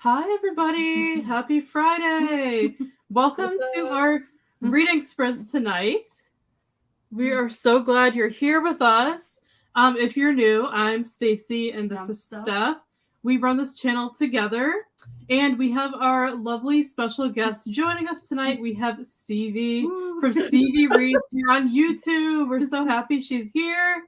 Hi, everybody. Happy Friday. Welcome to our reading sprints tonight. We are so glad you're here with us. If you're new, I'm Stacey and this is Steph. We run this channel together and we have our lovely special guest joining us tonight. We have Stevie from Stevie Reads here on YouTube. We're so happy she's here.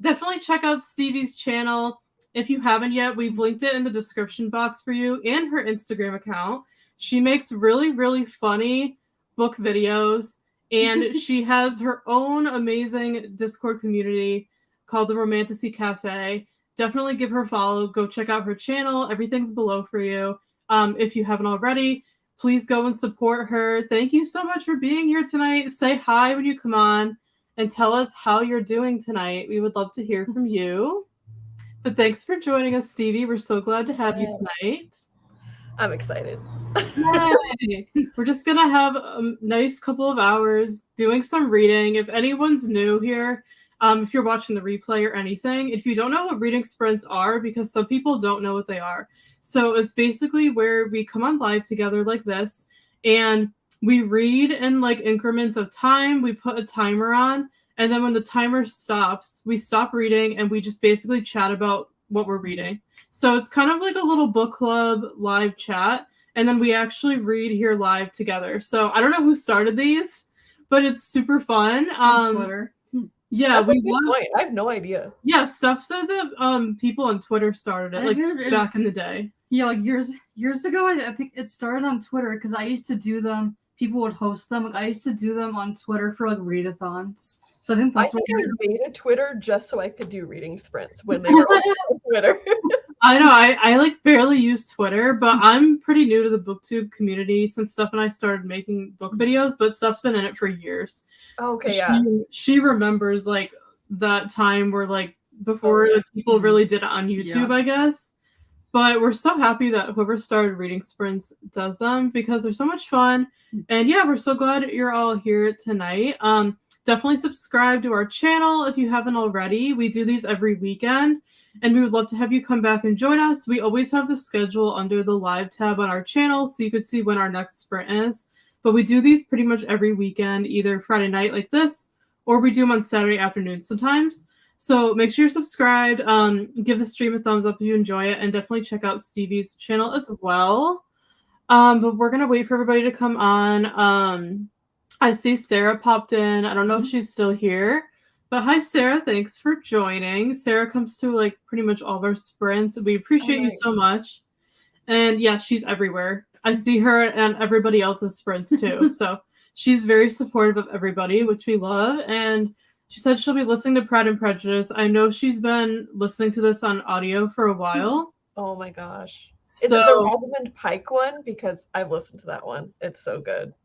Definitely check out Stevie's channel. If you haven't yet, we've linked it in the description box for you and her Instagram account. She makes really, really funny book videos, and she has her own amazing Discord community called the Romantasy Cafe. Definitely give her a follow. Go check out her channel. Everything's below for you. If you haven't already, please go and support her. Thank you so much for being here tonight. Say hi when you come on and tell us how you're doing tonight. We would love to hear from you. But thanks for joining us, Stevie. We're so glad to have you tonight. I'm excited. Yay. We're just going to have a nice couple of hours doing some reading. If anyone's new here, if you're watching the replay or anything, if you don't know what reading sprints are, because some people don't know what they are. So it's basically where we come on live together like this, and we read in like increments of time. We put a timer on, and then when the timer stops, we stop reading and we just basically chat about what we're reading. So it's kind of like a little book club live chat, and then we actually read here live together. So I don't know who started these, but it's super fun. On Twitter. Yeah, That's a good point. I have no idea. Yeah, Steph said that people on Twitter started it, like back in the day. Yeah, like years ago, I think it started on Twitter because I used to do them. People would host them. Like I used to do them on Twitter for like readathons. So I think that's I made a Twitter just so I could do reading sprints when they were on Twitter. I know. I like barely use Twitter, but I'm pretty new to the BookTube community since Steph and I started making book videos, but Steph's been in it for years. Okay, so yeah. She remembers like that time where like before people really did it on YouTube, I guess. But we're so happy that whoever started reading sprints does them because they're so much fun. And yeah, we're so glad you're all here tonight. Definitely subscribe to our channel if you haven't already. We do these every weekend, and we would love to have you come back and join us. We always have the schedule under the live tab on our channel, so you could see when our next sprint is. But we do these pretty much every weekend, either Friday night like this, or we do them on Saturday afternoon sometimes. So make sure you're subscribed. Give the stream a thumbs up if you enjoy it, and definitely check out Stevie's channel as well. But we're going to wait for everybody to come on. I see Sarah popped in. I don't know if she's still here. But hi, Sarah. Thanks for joining. Sarah comes to like pretty much all of our sprints. We appreciate you so much. And yeah, she's everywhere. I see her and everybody else's sprints too. So she's very supportive of everybody, which we love. And she said she'll be listening to Pride and Prejudice. I know she's been listening to this on audio for a while. Oh my gosh. Is it the Rosamund Pike one? Because I've listened to that one. It's so good.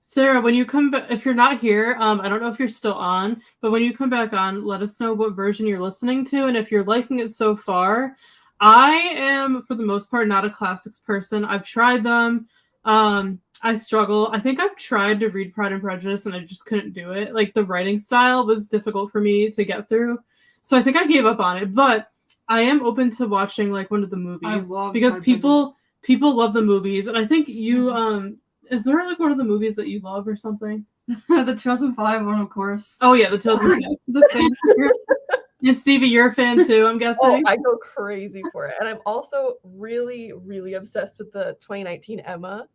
Sarah, when you come back, if you're not here, I don't know if you're still on, but when you come back on, let us know what version you're listening to. And if you're liking it so far, I am, for the most part, not a classics person. I've tried them. I struggle. I think I've tried to read Pride and Prejudice and I just couldn't do it. Like the writing style was difficult for me to get through. So I think I gave up on it, but I am open to watching like one of the movies because people love the movies. And I think you, is there like one of the movies that you love or something? The 2005 one, of course. Oh yeah, the 2005. The fan. And Stevie, you're a fan too, I'm guessing. Oh, I go crazy for it. And I'm also really, really obsessed with the 2019 Emma.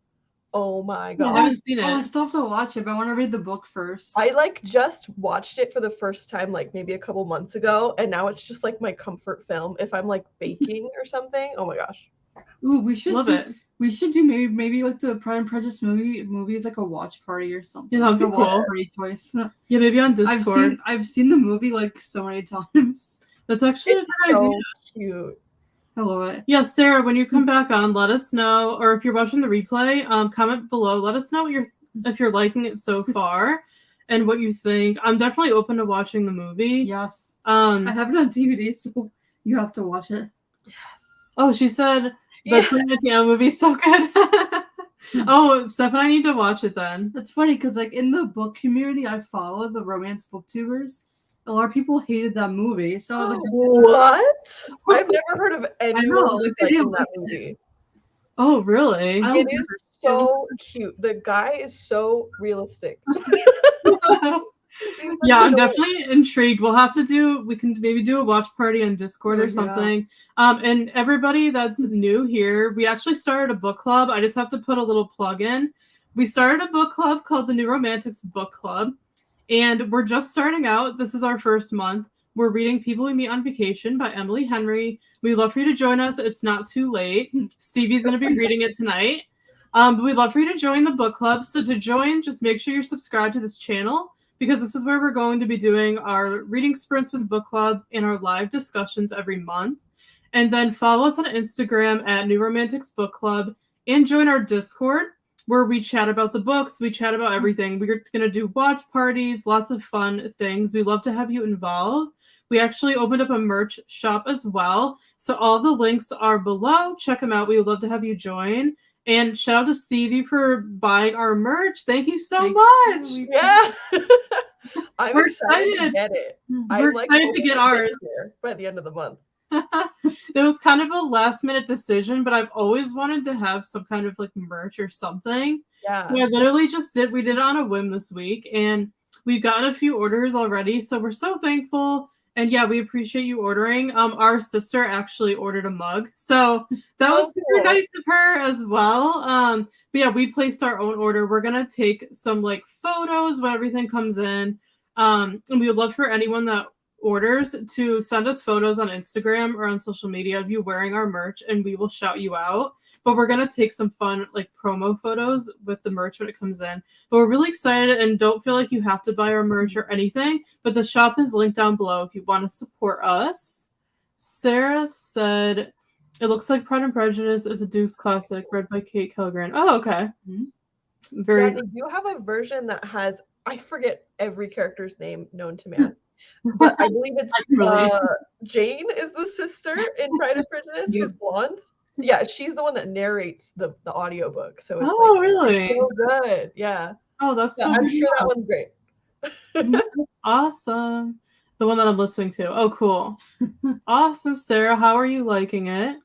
Oh my god. I haven't seen it. I still have to watch it, but I want to read the book first. I like just watched it for the first time like maybe a couple months ago, and now it's just like my comfort film if I'm like baking or something. Oh my gosh. Ooh, we should love it. We should do maybe like the Pride and Prejudice movie is like a watch party or something. Yeah, that'd be cool. Watch party choice. Yeah, maybe on Discord. I've seen the movie like so many times. That's actually so cute. I love it. Yeah, Sarah, when you come back on, let us know, or if you're watching the replay, comment below. Let us know what if you're liking it so far and what you think. I'm definitely open to watching the movie. Yes. I have it on DVD, so you have to watch it. Yes. Oh, she said the 2019 movie is so good. Oh, Steph and I need to watch it then. That's funny because like in the book community I follow, the romance booktubers, a lot of people hated that movie. So I was like, what? I've never heard of anyone liking that movie. Oh, really? I don't It get is it. so cute. The guy is so realistic. He's Yeah, such I'm a joy. definitely intrigued. We can maybe do a watch party on Discord Oh, or yeah. something. And everybody that's new here, we actually started a book club. I just have to put a little plug in. We started a book club called the New Romantics Book Club, and we're just starting out. This is our first month. We're reading People We Meet on Vacation by Emily Henry. We'd love for you to join us. It's not too late. Stevie's going to be reading it tonight. But we'd love for you to join the book club. So to join, just make sure you're subscribed to this channel, because this is where we're going to be doing our reading sprints with the book club and our live discussions every month. And then follow us on Instagram at New Romantics Book Club and join our Discord where we chat about the books, we chat about everything. We're going to do watch parties, lots of fun things. We love to have you involved. We actually opened up a merch shop as well. So all the links are below. Check them out. We would love to have you join. And shout out to Stevie for buying our merch. Thank you so much. Yeah. I'm We're excited to excited. get it. We're excited to get ours. By the end of the month. It was kind of a last minute decision, but I've always wanted to have some kind of like merch or something. Yeah. So I literally we did it on a whim this week, and we've gotten a few orders already. So we're so thankful. And yeah, we appreciate you ordering. Our sister actually ordered a mug. So that was super nice of her as well. But yeah, we placed our own order. We're gonna take some like photos when everything comes in. And we would love for anyone that orders to send us photos on Instagram or on social media of you wearing our merch, and we will shout you out. But we're gonna take some fun like promo photos with the merch when it comes in. But we're really excited, and don't feel like you have to buy our merch or anything. But the shop is linked down below if you want to support us. Sarah said it looks like Pride and Prejudice is a Dukes classic read by Kate Kilgren. Oh, okay. Yeah, they do have a version that has, I forget every character's name known to man. But I believe it's Jane is the sister in Pride and Prejudice, who's blonde. Yeah, she's the one that narrates the audiobook. So it's really? so good. Yeah. Oh, that's so I'm sure that one's great. Awesome. The one that I'm listening to. Oh, cool. Awesome, Sarah. How are you liking it?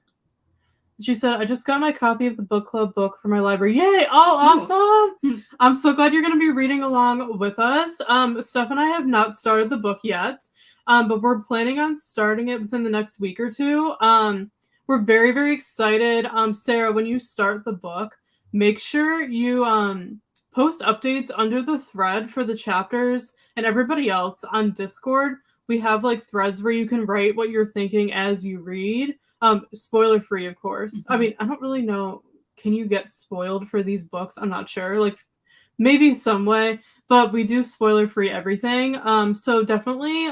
She said, I just got my copy of the book club book for my library. Yay! Oh, awesome! I'm so glad you're going to be reading along with us. Steph and I have not started the book yet, but we're planning on starting it within the next week or two. We're very, very excited. Sarah, when you start the book, make sure you post updates under the thread for the chapters, and everybody else on Discord. We have like threads where you can write what you're thinking as you read. Spoiler free, of course. I mean, I don't really know. Can you get spoiled for these books? I'm not sure. Like maybe some way, but we do spoiler free everything. So definitely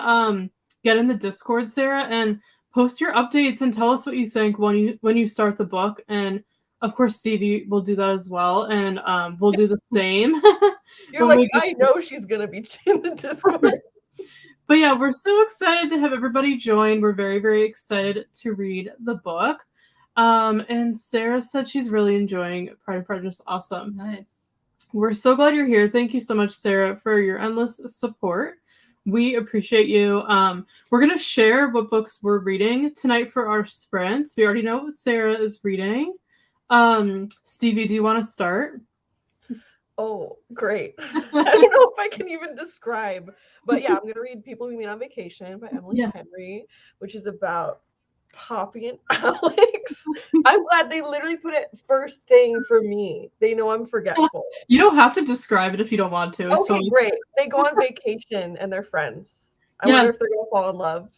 get in the Discord, Sarah, and post your updates and tell us what you think when you start the book. And of course, Stevie will do that as well, and we'll do the same. You're like, I know she's gonna be in the Discord. But yeah, we're so excited to have everybody join. We're very, very excited to read the book. And Sarah said she's really enjoying Pride and Prejudice. Awesome. Nice. We're so glad you're here. Thank you so much, Sarah, for your endless support. We appreciate you. We're going to share what books we're reading tonight for our sprints. We already know what Sarah is reading. Stevie, do you want to start? Oh, great. I don't know if I can even describe. But yeah, I'm going to read People We Meet on Vacation by Emily Henry, which is about Poppy and Alex. I'm glad they literally put it first thing for me. They know I'm forgetful. You don't have to describe it if you don't want to. It's okay, great. They go on vacation and they're friends. I wonder if they're going to fall in love.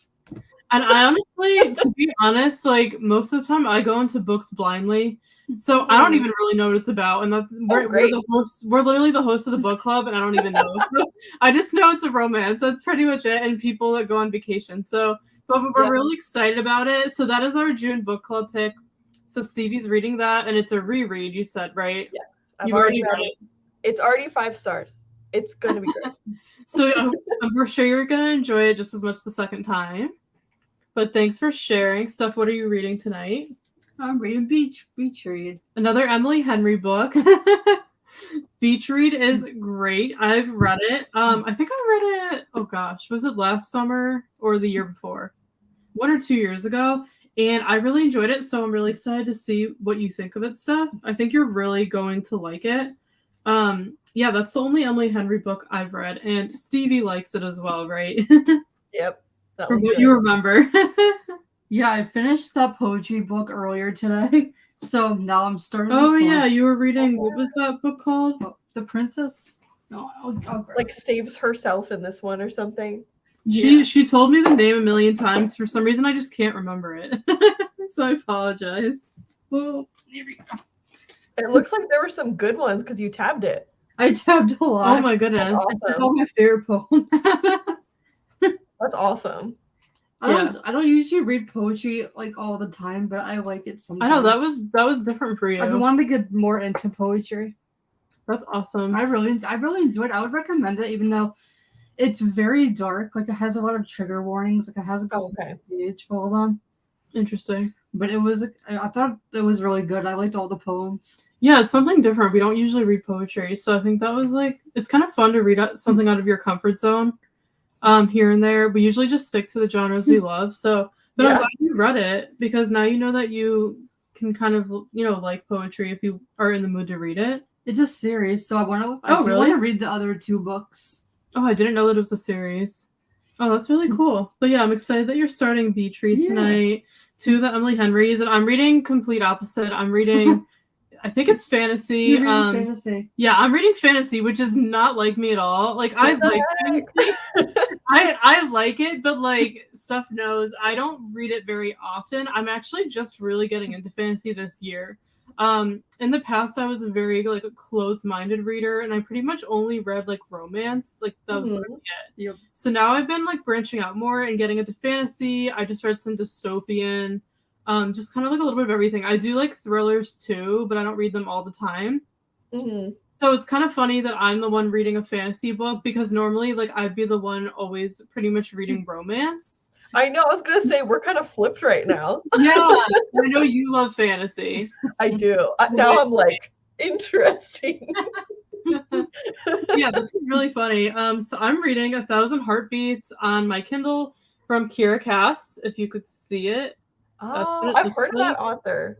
And I honestly, to be honest, like most of the time I go into books blindly. So I don't even really know what it's about. And we're the hosts. We're literally the hosts of the book club, and I don't even know. So I just know it's a romance. That's pretty much it. And people that go on vacation. So, but we're really excited about it. So that is our June book club pick. So Stevie's reading that, and it's a reread. You said, right? Yes, You've already read it. It's already 5 stars. It's gonna be great. So we're sure you're gonna enjoy it just as much the second time. But thanks for sharing. Steph, what are you reading tonight? I'm reading Beach Read. Another Emily Henry book. Beach Read is great. I've read it. I think I read it, oh gosh, was it last summer or the year before? 1 or 2 years ago. and I really enjoyed it. So I'm really excited to see what you think of it, Steph. I think you're really going to like it. Yeah, that's the only Emily Henry book I've read, and Stevie likes it as well, right? Yep. That From one's what good. you remember. Yeah, I finished that poetry book earlier today, so now I'm starting. Oh this yeah, one. you were reading. What was that book called? Oh, The Princess. No, I'll grab Like it. saves herself in this one or something. Yeah. She told me the name a million times. For some reason, I just can't remember it. So I apologize. Well, here we go. It looks like there were some good ones because you tabbed it. I tabbed a lot. Oh my goodness. That's I took awesome. all my favorite poems. That's awesome. I don't usually read poetry like all the time, but I like it I sometimes. know that was different for you. I've been wanting to get more into poetry. That's awesome. I really enjoyed it. I would recommend it, even though it's very dark. Like it has a lot of trigger warnings. Like it has a couple page full of them. Interesting. But I thought it was really good. I liked all the poems. Yeah, it's something different. We don't usually read poetry, so I think that was like it's kind of fun to read something out of your comfort zone. Here and there. We usually just stick to the genres we love. So, but I'm glad you read it because now you know that you can kind of, like poetry if you are in the mood to read it. It's a series, so I want to. I really? want to read the other 2 books. Oh, I didn't know that it was a series. Oh, that's really cool. But yeah, I'm excited that you're starting Beach Read tonight. 2 the Emily Henrys, and I'm reading complete opposite. I'm reading. I think it's fantasy. You're reading fantasy. Yeah, I'm reading fantasy, which is not like me at all. Like I like fantasy. I like it, but like Steph knows, I don't read it very often. I'm actually just really getting into fantasy this year. In the past, I was a very like a closed-minded reader, and I pretty much only read like romance. Like that was what I get. Yep. So now I've been like branching out more and getting into fantasy. I just read some dystopian. Just kind of like a little bit of everything. I do like thrillers too, but I don't read them all the time. Mm-hmm. So it's kind of funny that I'm the one reading a fantasy book because normally like I'd be the one always pretty much reading romance. I know, I was gonna say we're kind of flipped right now. Yeah, I know you love fantasy. I do. Now I'm like, interesting. Yeah, this is really funny. So I'm reading 1,000 Heartbeats on my Kindle from Kira Cass, if you could see it. Oh, I've heard of that author.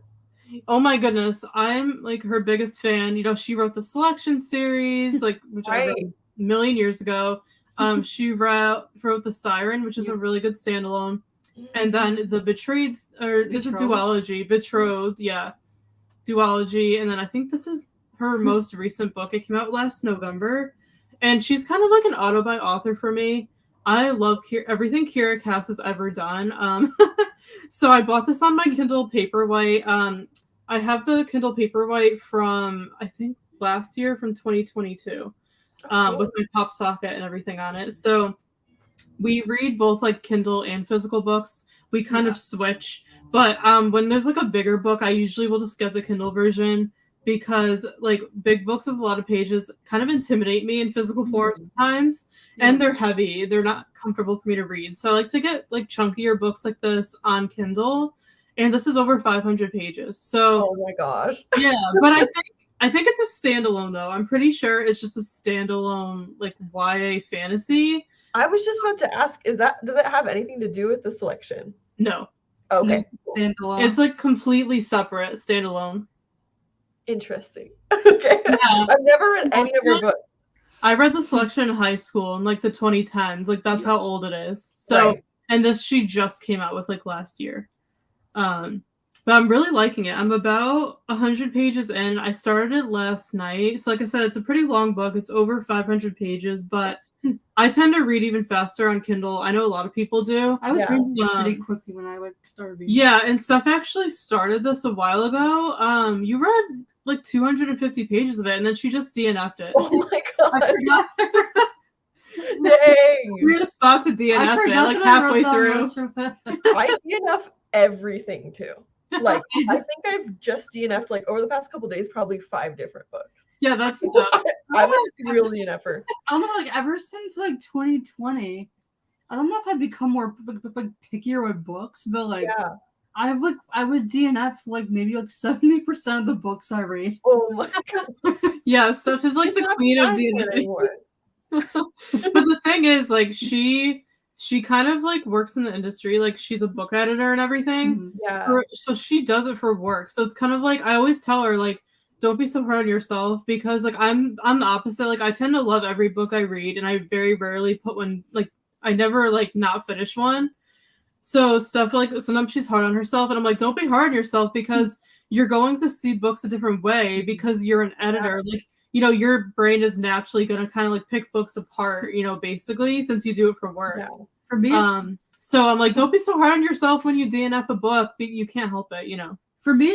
Oh my goodness, I'm like her biggest fan. She wrote the Selection series, like which I read a million years ago. She wrote The Siren, which is a really good standalone, and then the Betrayed, or is it Duology? Betrothed, yeah, Duology, and then I think this is her most recent book. It came out last November, and she's kind of like an auto-buy author for me. I love everything Kira Cass has ever done. So I bought this on my Kindle Paperwhite. I have the Kindle Paperwhite from, I think, last year, from 2022, with my Pop Socket and everything on it. So we read both like Kindle and physical books. We kind of switch. But when there's like a bigger book, I usually will just get the Kindle version because like big books with a lot of pages kind of intimidate me in physical form sometimes, and they're heavy. They're not comfortable for me to read. So I like to get like chunkier books like this on Kindle, and this is over 500 pages. So oh my gosh. Yeah, but I think it's a standalone though. I'm pretty sure it's just a standalone like YA fantasy. I was just about to ask, does it have anything to do with the Selection? No. Okay. Standalone. It's like completely separate, standalone. Interesting. Okay. Yeah. I've never read any of her books. I read the Selection in high school in like the 2010s. Like that's how old it is. So and this she just came out with like last year. But I'm really liking it. I'm about 100 pages in. I started it last night. So like I said, it's a pretty long book. It's over 500 pages, but I tend to read even faster on Kindle. I know a lot of people do. I was reading it pretty quickly when I started reading. Yeah, and Steph actually started this a while ago. You read like 250 pages of it, and then she just DNF'd it. Oh my god! I forgot. Dang! We're in a spot to DNF it, like halfway through. I DNF everything too. Like I think I've just DNF'd like over the past couple days probably 5 different books. Yeah, that's I'm a real DNFer. I don't know, like ever since like 2020, I don't know if I've become more like pickier with books, but like I would DNF like maybe like 70% of the books I read. Oh my god! Yeah, Steph is like the queen of DNF. But the thing is, like she she kind of like works in the industry, like she's a book editor and everything. Yeah. So she does it for work. So it's kind of like I always tell her like, don't be so hard on yourself, because like I'm the opposite. Like I tend to love every book I read, and I very rarely put one, like I never like not finish one. So stuff like sometimes she's hard on herself, and I'm like, don't be hard on yourself, because you're going to see books a different way because you're an editor. Like, you know, your brain is naturally going to kind of like pick books apart, you know, basically, since you do it for work. Yeah. For me, so I'm like, don't be so hard on yourself when you DNF a book. You can't help it, you know. For me,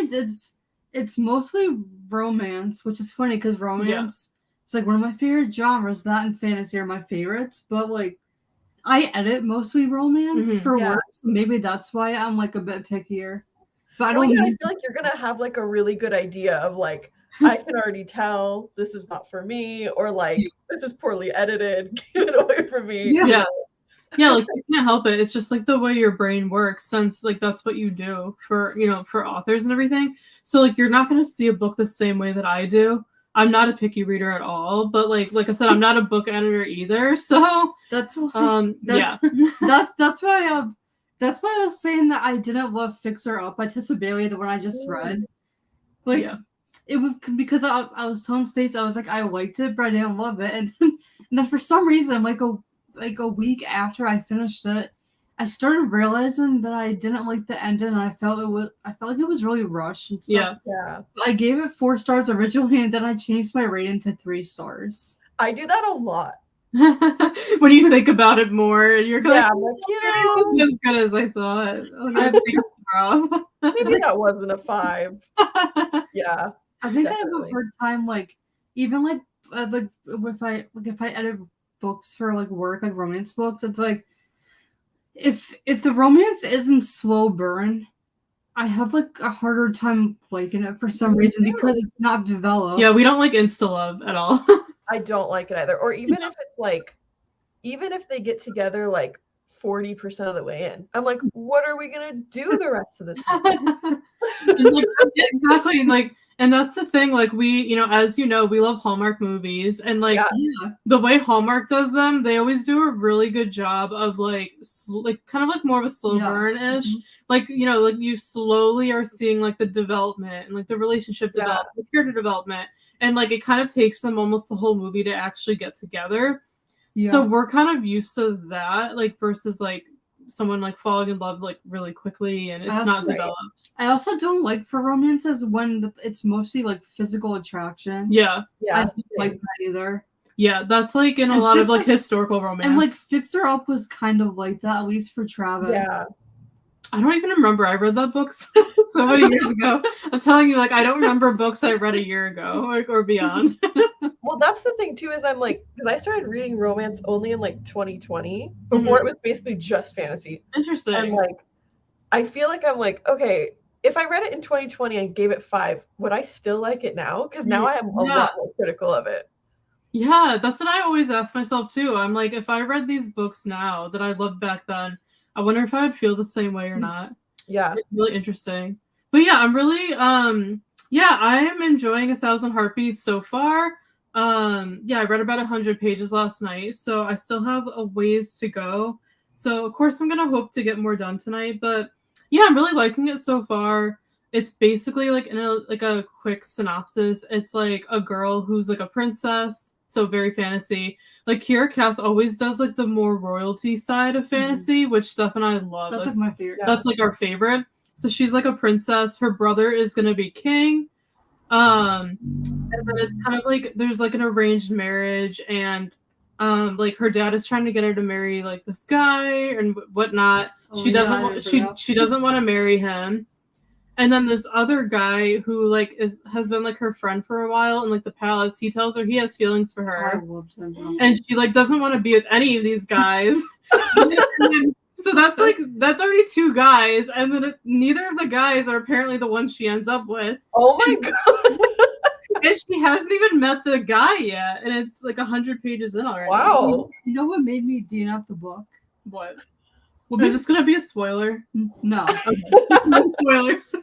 it's mostly romance, which is funny because romance is like one of my favorite genres. That and fantasy are my favorites, but like I edit mostly romance for work, so maybe that's why I'm like a bit pickier. But I don't. I feel like you're gonna have like a really good idea of like, I can already tell this is not for me, or like this is poorly edited. Get it away from me. Yeah. Yeah, like you can't help it. It's just like the way your brain works, since like that's what you do for, you know, for authors and everything. So like you're not gonna see a book the same way that I do. I'm not a picky reader at all, but like I said, I'm not a book editor either. So that's why that's why I was saying that I didn't love Fixer Up by Tessa Bailey, the one I just read. Like it was because I was telling Stacey, I was like, I liked it, but I didn't love it, and then for some reason, like a week after I finished it, I started realizing that I didn't like the ending, and I felt like it was really rushed and stuff. Yeah. I gave it 4 stars originally, and then I changed my rating to 3 stars. I do that a lot. When you think about it more, and you're like, I'm like, you know, it wasn't as good as I thought. Maybe that wasn't a 5. Yeah. I think definitely. I have a hard time, like, even like if I edit books for like work, like romance books, it's like if the romance isn't slow burn, I have like a harder time liking it for some reason because it's not developed. Yeah, we don't like insta love at all. I don't like it either. Or even if it's like, even if they get together like 40% of the way in, I'm like, what are we gonna do the rest of the time? Exactly, like, and that's the thing, like we, you know, as you know, we love Hallmark movies, and like the way Hallmark does them, they always do a really good job of like kind of like more of a slow burn-ish. Like, you know, like you slowly are seeing like the development and like the relationship development, the character development, and like it kind of takes them almost the whole movie to actually get together. So we're kind of used to that, like versus like someone like falling in love like really quickly and it's not developed. I also don't like for romances when it's mostly like physical attraction. Yeah. I don't like that either. Yeah, that's like in a lot of like historical romance. And like Fixer Up was kind of like that, at least for Travis. Yeah. I don't even remember. I read that book so many years ago. I'm telling you, like, I don't remember books I read a year ago or beyond. Well, that's the thing too, is I'm like, because I started reading romance only in like 2020. Before it was basically just fantasy. Interesting. And like, I feel like I'm like, okay, if I read it in 2020 and gave it 5, would I still like it now? Because now I am a lot more critical of it. Yeah, that's what I always ask myself too. I'm like, if I read these books now that I loved back then, I wonder if I would feel the same way or not. Yeah. It's really interesting. But yeah, I'm really, I am enjoying 1,000 Heartbeats so far. I read about 100 pages last night, so I still have a ways to go. So of course I'm gonna hope to get more done tonight, but yeah, I'm really liking it so far. It's basically like in a quick synopsis. It's like a girl who's like a princess, so very fantasy. Like Kira Cass always does like the more royalty side of fantasy, which Steph and I love. That's like my favorite. That's like our favorite. So she's like a princess. Her brother is gonna be king. And then it's kind of like there's like an arranged marriage, and like her dad is trying to get her to marry like this guy and whatnot. She doesn't want to marry him. And then this other guy who like has been like her friend for a while in like the palace, he tells her he has feelings for her. I loved him. And she like doesn't want to be with any of these guys. So that's already 2 guys, and then neither of the guys are apparently the one she ends up with. Oh my god. And she hasn't even met the guy yet, and it's like 100 pages in already. Wow. You know what made me DNF the book? What? Is this gonna be a spoiler? No. No spoilers.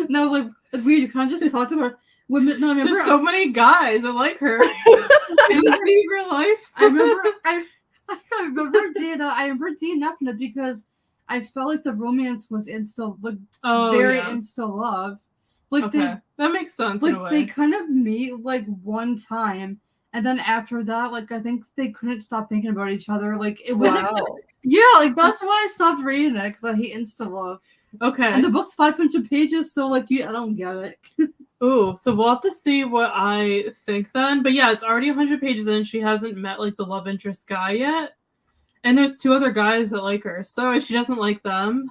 No, like we kind of just talked about women. No, I remember there's so many guys that like her. Can you see real life? I remember I remember DNFing it because I felt like the romance was very insta love. Like that makes sense. Like in a way. they kind of meet like one time, and then after that, like I think they couldn't stop thinking about each other. Like it wasn't. Like that's why I stopped reading it because I hate insta love. Okay. And the book's 500 pages, so like I don't get it. Ooh, so we'll have to see what I think then. But yeah, it's already 100 pages in. She hasn't met like the love interest guy yet. And there's 2 other guys that like her, so she doesn't like them.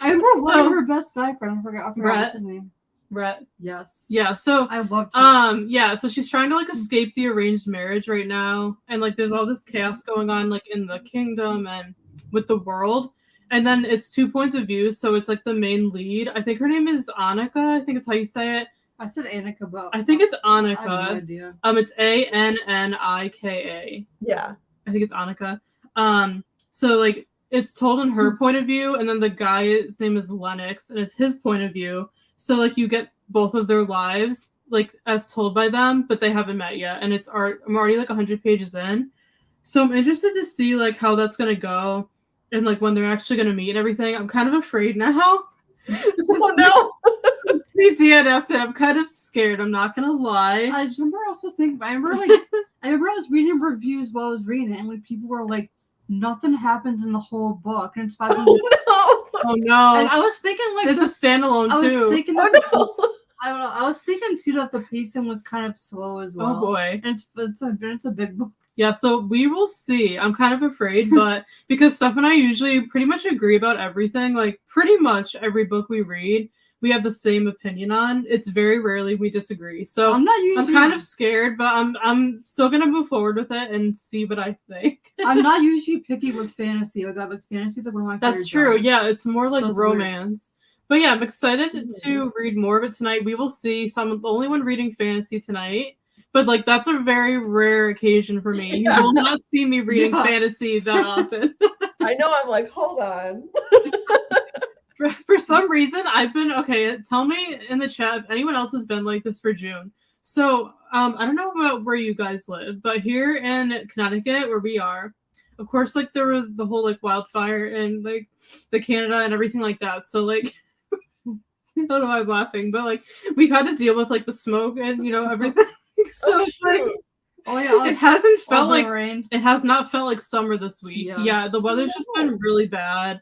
I remember her best guy friend. I forgot what's his name. Rhett. Yes. Yeah, so I loved her. yeah, so she's trying to like escape the arranged marriage right now. And like there's all this chaos going on like in the kingdom and with the world. And then it's 2 points of view, so it's like the main lead. I think her name is Annika. I think it's how you say it. I said Annika, but I think it's Annika. I have no idea. It's Annika. Yeah. I think it's Annika. So like it's told in her point of view, and then the guy's name is Lennox, and it's his point of view. So like you get both of their lives like as told by them, but they haven't met yet. And I'm already like 100 pages in. So I'm interested to see like how that's gonna go and like when they're actually gonna meet and everything. I'm kind of afraid now. Oh no. We DNF'd it. I'm kind of scared. I'm not gonna lie. I remember I was reading reviews while I was reading it, and like people were like, nothing happens in the whole book, and it's 500. Oh no! And I was thinking like it's a standalone too. I was thinking I don't know. I was thinking too that the pacing was kind of slow as well. Oh boy! And it's a big book. Yeah, so we will see. I'm kind of afraid, but because Steph and I usually pretty much agree about everything, like pretty much every book we read, we have the same opinion on. It's very rarely we disagree. So I'm kind of scared, but I'm still gonna move forward with it and see what I think. I'm not usually picky with fantasy. Like fantasy is like one of my favorite That's true. genres. Yeah, it's more like So romance. But yeah, I'm excited to read more of it tonight. We will see. So I'm the only one reading fantasy tonight. But like that's a very rare occasion for me. You will not see me reading fantasy that often. I know. I'm like, hold on. For some reason, I've been okay. Tell me in the chat if anyone else has been like this for June. So I don't know about where you guys live, but here in Connecticut, where we are, of course, like there was the whole like wildfire and like the Canada and everything like that. So like. I don't know why I'm laughing, but like we've had to deal with like the smoke and everything. So like, it hasn't felt like rain. It has not felt like summer this week. Yeah, the weather's just been really bad.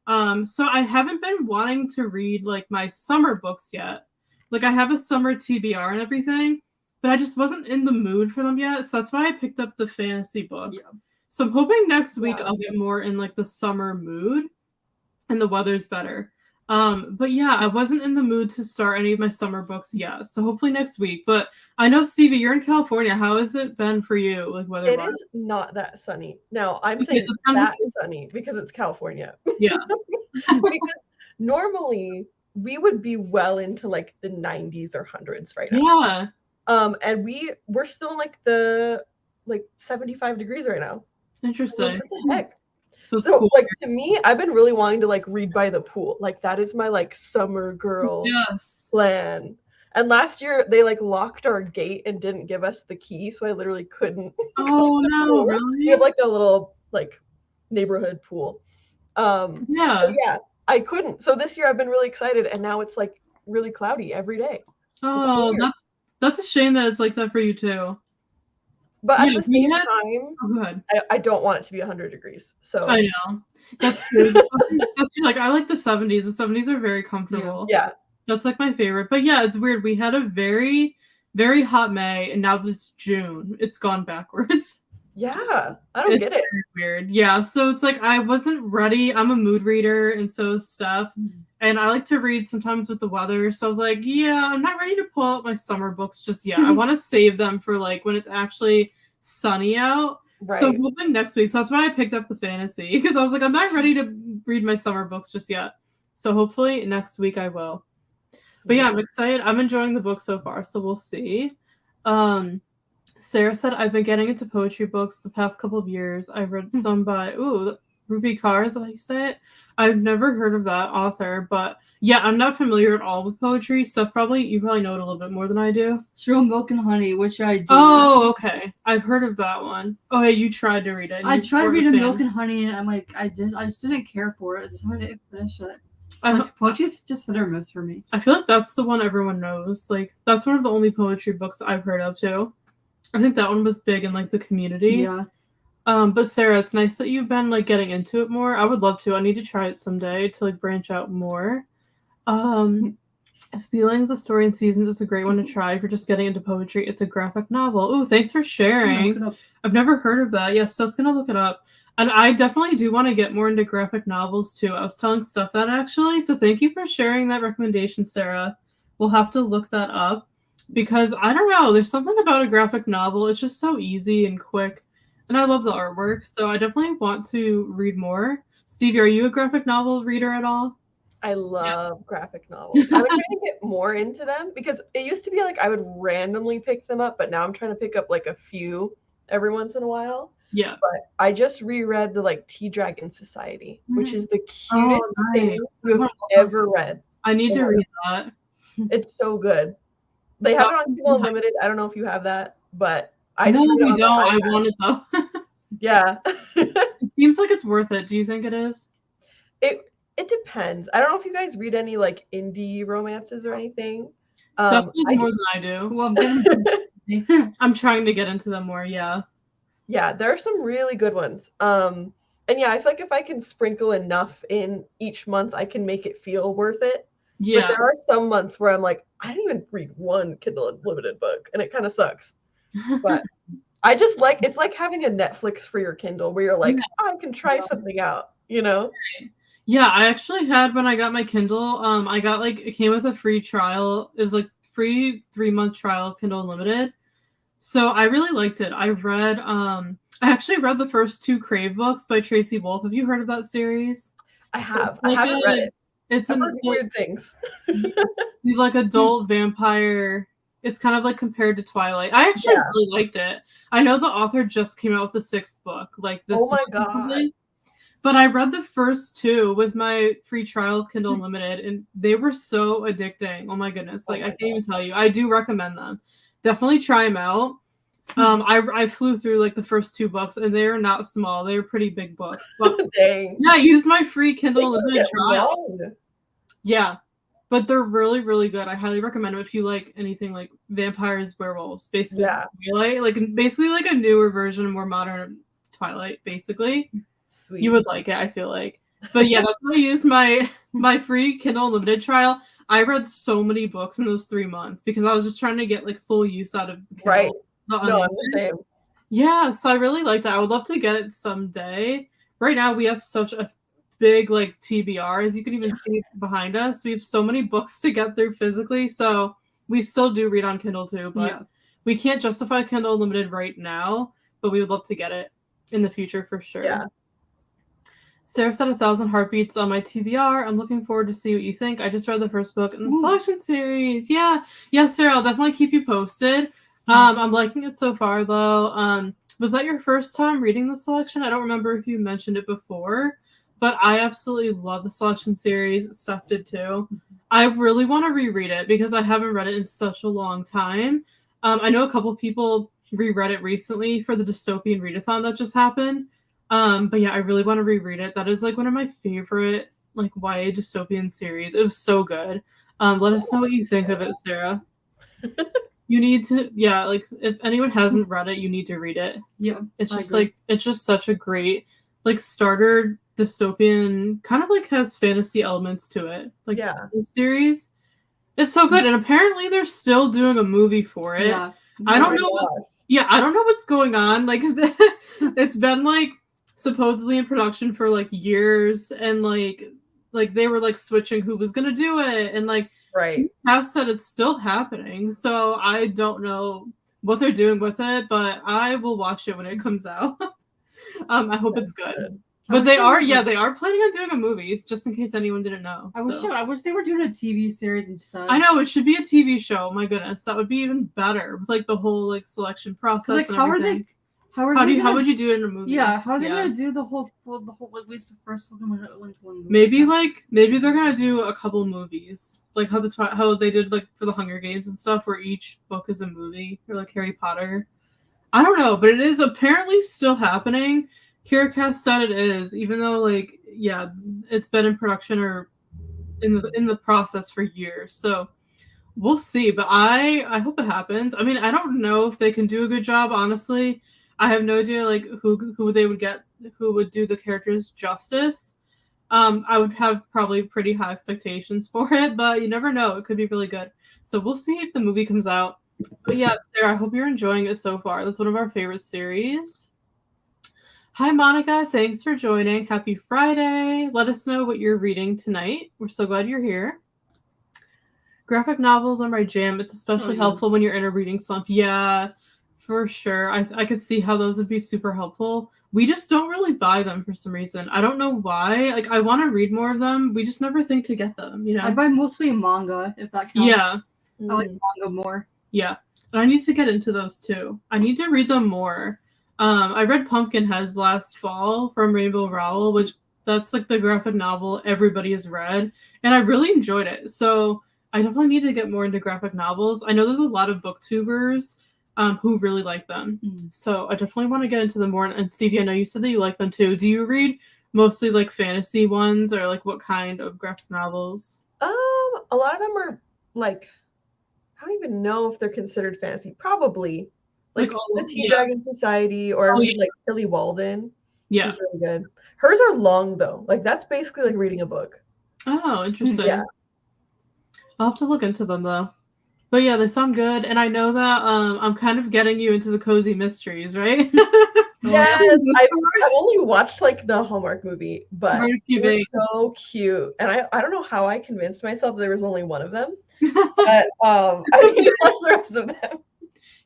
So I haven't been wanting to read like my summer books yet. Like I have a summer TBR and everything, but I just wasn't in the mood for them yet. So that's why I picked up the fantasy book. Yeah. So I'm hoping next week I'll get more in like the summer mood and the weather's better. But yeah, I wasn't in the mood to start any of my summer books yet. So hopefully next week. But I know Stevie, you're in California. How has it been for you? Like weather? It is not that sunny. Now I'm saying that sunny because it's California. Yeah. Because normally we would be well into like the 90s or 100s right now. Yeah. And we're still in like the 75 degrees right now. Interesting. What the heck? So cool. Like to me, I've been really wanting to like read by the pool. Like that is my like summer girl plan. And last year they like locked our gate and didn't give us the key, so I literally couldn't. Oh no, really? We have like a little like neighborhood pool. Yeah, I couldn't. So this year I've been really excited, and now it's like really cloudy every day. Oh, that's a shame that it's like that for you too. But at the same time, I don't want it to be 100 degrees. So I know. That's true. That's true. Like I like the 70s. The 70s are very comfortable. Yeah. That's like my favorite. But yeah, it's weird. We had a very, very hot May, and now it's June. It's gone backwards. Yeah. I don't get it. Weird. Yeah. So it's like I wasn't ready. I'm a mood reader, and so stuff. And I like to read sometimes with the weather. So I was like, yeah, I'm not ready to pull out my summer books just yet. I want to save them for like when it's actually sunny out. Right. So I'm hoping next week. So that's why I picked up the fantasy, because I was like, I'm not ready to read my summer books just yet. So hopefully next week I will. Sweet. But yeah, I'm excited. I'm enjoying the book so far. So we'll see. Sarah said I've been getting into poetry books the past couple of years. I've read some by Ruby Carr, is that how you say it? I've never heard of that author, but yeah, I'm not familiar at all with poetry. So you probably know it a little bit more than I do. She wrote Milk and Honey, which I do. Oh, okay. I've heard of that one. Oh, hey, you tried to read it. I tried reading Milk and Honey, and I'm like, I just didn't care for it, so I didn't finish it. Poetry's just hit or miss for me. I feel like that's the one everyone knows. Like, that's one of the only poetry books I've heard of too. I think that one was big in like the community. Yeah. But Sarah, it's nice that you've been like getting into it more. I would love to. I need to try it someday to like branch out more. Feelings, A Story in Seasons is a great one to try if you're just getting into poetry. It's a graphic novel. Ooh, thanks for sharing. I've never heard of that. Yes, so I was gonna look it up. And I definitely do want to get more into graphic novels too. I was telling Steph that actually. So thank you for sharing that recommendation, Sarah. We'll have to look that up because I don't know. There's something about a graphic novel. It's just so easy and quick. And I love the artwork. So I definitely want to read more. Stevie, are you a graphic novel reader at all? I love graphic novels. I've been trying to get more into them because it used to be like I would randomly pick them up, but now I'm trying to pick up like a few every once in a while. Yeah. But I just reread the like Tea Dragon Society, which is the cutest thing I've ever read. I need to read that. It's so good. They have it on Kindle Unlimited. I don't know if you have that, but I no, we don't. I want it though. Yeah. It seems like it's worth it. Do you think it is? It depends. I don't know if you guys read any like indie romances or anything. Stuff more than I do. Well, I'm trying to get into them more. Yeah. Yeah, there are some really good ones. And yeah, I feel like if I can sprinkle enough in each month, I can make it feel worth it. Yeah. But there are some months where I'm like, I didn't even read one Kindle Unlimited book, and it kind of sucks. But I just like it's like having a Netflix for your Kindle where you're like, I can try something out, you know? Yeah, I actually had when I got my Kindle, I got like it came with a free trial. It was like free 3-month trial of Kindle Unlimited. So I really liked it. I actually read the first 2 Crave books by Tracy Wolff. Have you heard of that series? I have. I haven't read it. It's weird things. Like adult vampire. It's kind of like compared to Twilight. I actually really liked it. I know the author just came out with the 6th book, like this. Oh my god! But I read the first 2 with my free trial of Kindle Unlimited, and they were so addicting. Oh my goodness! Like I can't even tell you. I do recommend them. Definitely try them out. I flew through like the first 2 books, and they are not small. They are pretty big books. But dang. Yeah, I used my free Kindle Unlimited trial. Yeah, but they're really, really good. I highly recommend them if you like anything like vampires, werewolves, basically. Twilight, like basically like a newer version, more modern Twilight, basically. Sweet. You would like it, I feel like. But yeah, that's why I used my free Kindle Unlimited trial. I read so many books in those 3 months because I was just trying to get like full use out of the Kindle. Right. No, I'm the same. Yeah, so I really liked it. I would love to get it someday. Right now, we have such a big like TBR, as you can even see behind us. We have so many books to get through physically, so we still do read on Kindle too, but we can't justify Kindle Unlimited right now, but we would love to get it in the future for sure. Yeah. Sarah said 1,000 Heartbeats on my TBR. I'm looking forward to see what you think. I just read the first book in the selection series. Yeah, Sarah, I'll definitely keep you posted. I'm liking it so far, though. Was that your first time reading the selection? I don't remember if you mentioned it before, but I absolutely love the selection series. Steph did too. I really want to reread it because I haven't read it in such a long time. I know a couple of people reread it recently for the dystopian readathon that just happened. But yeah, I really want to reread it. That is like one of my favorite like YA dystopian series. It was so good. Let us know what you think of it, Sarah. You need to, like if anyone hasn't read it, you need to read it. Yeah, it's just like it's just such a great like starter dystopian, kind of like has fantasy elements to it. Like series, it's so good, and apparently they're still doing a movie for it. Yeah. I don't know. I don't know what's going on. Like it's been like supposedly in production for like years, and like they were like switching who was gonna do it, and like Cass said it's still happening. So I don't know what they're doing with it, but I will watch it when it comes out. I hope it's good. But they are planning on doing a movie, just in case anyone didn't know. I wish they were doing a TV series instead. I know, it should be a TV show. My goodness, that would be even better with like the whole like selection process. Like, and how everything. How would you do it in a movie? Yeah, how are they gonna do the whole at least the first one movie? Maybe they're gonna do a couple movies, like how they did like for the Hunger Games and stuff, where each book is a movie, or like Harry Potter. I don't know, but it is apparently still happening. Kiracast said it is, even though like it's been in production or in the process for years. So we'll see, but I hope it happens. I mean, I don't know if they can do a good job, honestly. I have no idea like who they would get, who would do the characters justice. I would have probably pretty high expectations for it, but you never know. It could be really good. So we'll see if the movie comes out. But yeah, Sarah, I hope you're enjoying it so far. That's one of our favorite series. Hi, Monica. Thanks for joining. Happy Friday. Let us know what you're reading tonight. We're so glad you're here. Graphic novels are my jam. It's especially helpful when you're in a reading slump. Yeah, for sure. I could see how those would be super helpful. We just don't really buy them for some reason. I don't know why. Like, I want to read more of them. We just never think to get them, you know? I buy mostly manga, if that counts. Yeah. I like manga more. Yeah. And I need to get into those too. I need to read them more. I read Pumpkinheads last fall from Rainbow Rowell, which that's like the graphic novel everybody has read. And I really enjoyed it. So I definitely need to get more into graphic novels. I know there's a lot of booktubers who really like them. So I definitely want to get into them more. And Stevie, I know you said that you like them too. Do you read mostly like fantasy ones, or like what kind of graphic novels? A lot of them are like, I don't even know if they're considered fantasy. Probably. Like the Tea Dragon Society, or like Tilly Walden. Yeah. She's really good. Hers are long though. Like that's basically like reading a book. Oh, interesting. Yeah. I'll have to look into them though. But yeah, they sound good. And I know that I'm kind of getting you into the cozy mysteries, right? Yes. I've only watched like the Hallmark movie, but it was so cute. And I don't know how I convinced myself there was only one of them. But I need to watch the rest of them.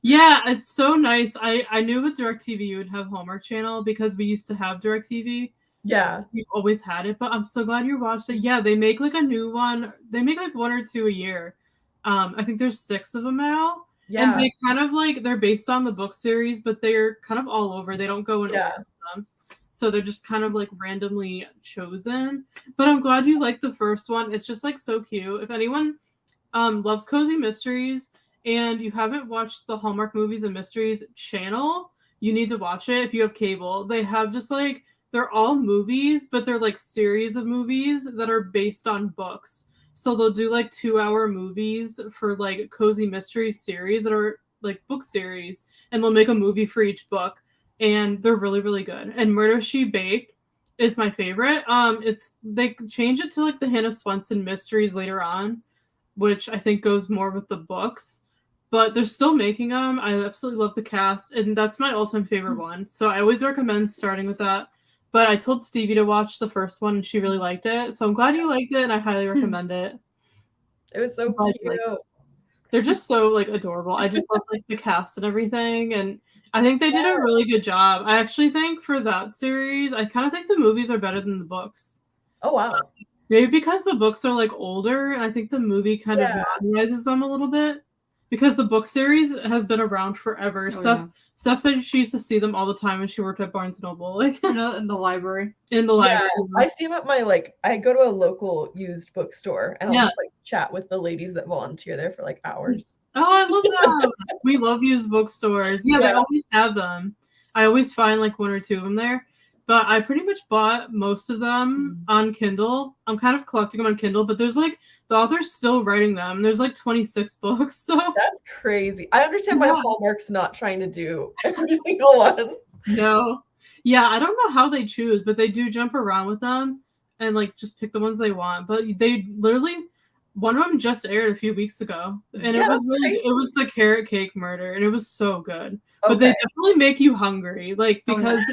Yeah, it's so nice. I knew with DirecTV you would have Hallmark Channel because we used to have DirecTV. Yeah. We've always had it, but I'm so glad you watched it. Yeah, they make like a new one. They make like 1 or 2 a year. I think there's 6 of them now. Yeah. And they kind of like, they're based on the book series, but they're kind of all over. They don't go in order of them. So they're just kind of like randomly chosen. But I'm glad you liked the first one. It's just like so cute. If anyone loves cozy mysteries and you haven't watched the Hallmark Movies and Mysteries channel, you need to watch it if you have cable. They have just like, they're all movies, but they're like series of movies that are based on books. So they'll do like 2-hour movies for like cozy mystery series that are like book series, and they'll make a movie for each book, and they're really, really good. And Murder, She Baked is my favorite. They change it to like the Hannah Swenson mysteries later on, which I think goes more with the books, but they're still making them. I absolutely love the cast, and that's my all-time favorite one. So I always recommend starting with that. But I told Stevie to watch the first one, and she really liked it. So I'm glad you liked it, and I highly recommend it. It was so cute. They're just so like adorable. I just love like the cast and everything, and I think they did a really good job. I actually think for that series, I kind of think the movies are better than the books. Oh wow! Maybe because the books are like older, and I think the movie kind of modernizes them a little bit. Because the book series has been around forever. Steph said she used to see them all the time when she worked at Barnes & Noble. Like, in the library. In the library. I see them at my, like, I go to a local used bookstore, and I'll just, like, chat with the ladies that volunteer there for, like, hours. Oh, I love that. We love used bookstores. Yeah, they always have them. I always find, like, 1 or 2 of them there. But I pretty much bought most of them on Kindle. I'm kind of collecting them on Kindle, but there's, like, the author's still writing them. There's like 26 books. So that's crazy. I understand why Hallmark's not trying to do every single one. No. Yeah, I don't know how they choose, but they do jump around with them and like just pick the ones they want. But they literally, one of them just aired a few weeks ago. And it was really it was the Carrot Cake Murder, and it was so good. Okay. But they definitely make you hungry. Like because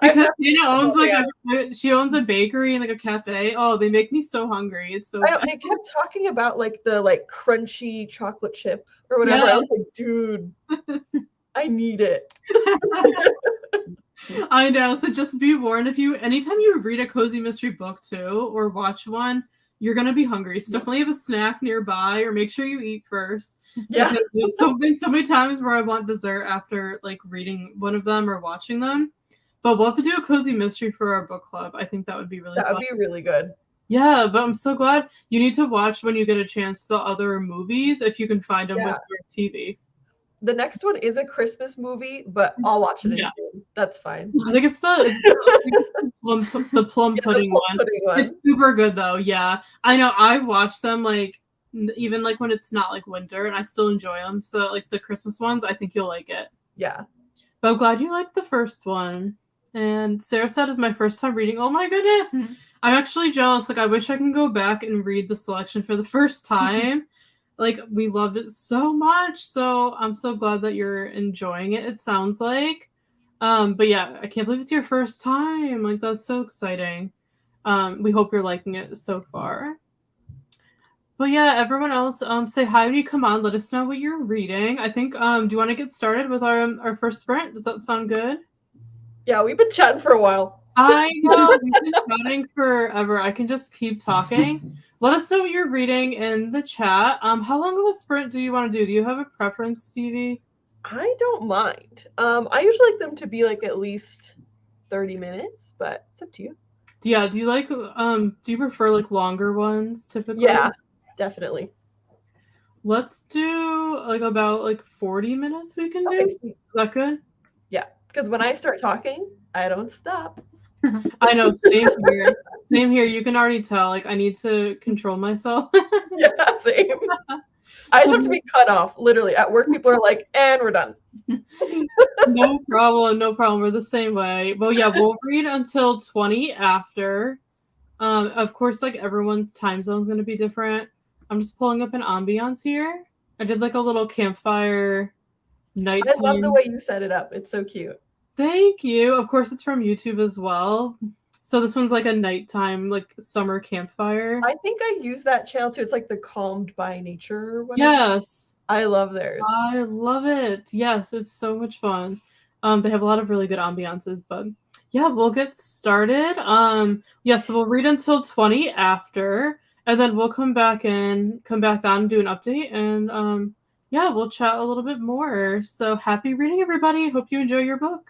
because Tina owns she owns a bakery and like a cafe. Oh, they make me so hungry. It's so they kept talking about like the like crunchy chocolate chip or whatever. I was like, dude, I need it. I know. So just be warned, anytime you read a cozy mystery book too or watch one, you're gonna be hungry. So definitely have a snack nearby, or make sure you eat first. Yeah. Because there's been so many times where I want dessert after like reading one of them or watching them. But we'll have to do a cozy mystery for our book club. I think that would be really fun. That would be really good. Yeah, but I'm so glad you need to watch when you get a chance the other movies if you can find them with your TV. The next one is a Christmas movie, but I'll watch it in June. That's fine. I think it's the plum pudding one. It's super good though. Yeah, I know. I watch them like even like when it's not like winter, and I still enjoy them. So like the Christmas ones, I think you'll like it. Yeah. But I'm glad you liked the first one. And Sarah said it's my first time reading. Oh my goodness. I'm actually jealous. Like I wish I can go back and read the selection for the first time. Like we loved it so much. So I'm so glad that you're enjoying it, it sounds like. But yeah, I can't believe it's your first time. Like that's so exciting. We hope you're liking it so far. But yeah, everyone else, say hi when you come on. Let us know what you're reading. I think, do you want to get started with our first sprint? Does that sound good? Yeah, we've been chatting for a while. I know, we've been chatting forever. I can just keep talking. Let us know what you're reading in the chat. How long of a sprint do you want to do? Do you have a preference, Stevie? I don't mind. I usually like them to be like at least 30 minutes, but it's up to you. Yeah, do you like, do you prefer like longer ones typically? Yeah, definitely. Let's do like about like 40 minutes we can do. Okay, sweet. Is that good? Yeah, because when I start talking, I don't stop. I know, same here. Same here. You can already tell. Like, I need to control myself. Yeah, same. I just have to be cut off. Literally, at work, people are like, "And we're done." No problem. No problem. We're the same way. Well, yeah, we'll read until 20 after. Of course, like everyone's time zone is going to be different. I'm just pulling up an ambiance here. I did like a little campfire nighttime. I love the way you set it up. It's so cute. Thank you. Of course, it's from YouTube as well. So this one's like a nighttime, like summer campfire. I think I use that channel too. It's like the Calmed by Nature or whatever. Yes. I love theirs. I love it. Yes, it's so much fun. They have a lot of really good ambiances, but yeah, we'll get started. Yeah, so we'll read until 20 after, and then we'll come back on, do an update, and yeah, we'll chat a little bit more. So happy reading, everybody. Hope you enjoy your book.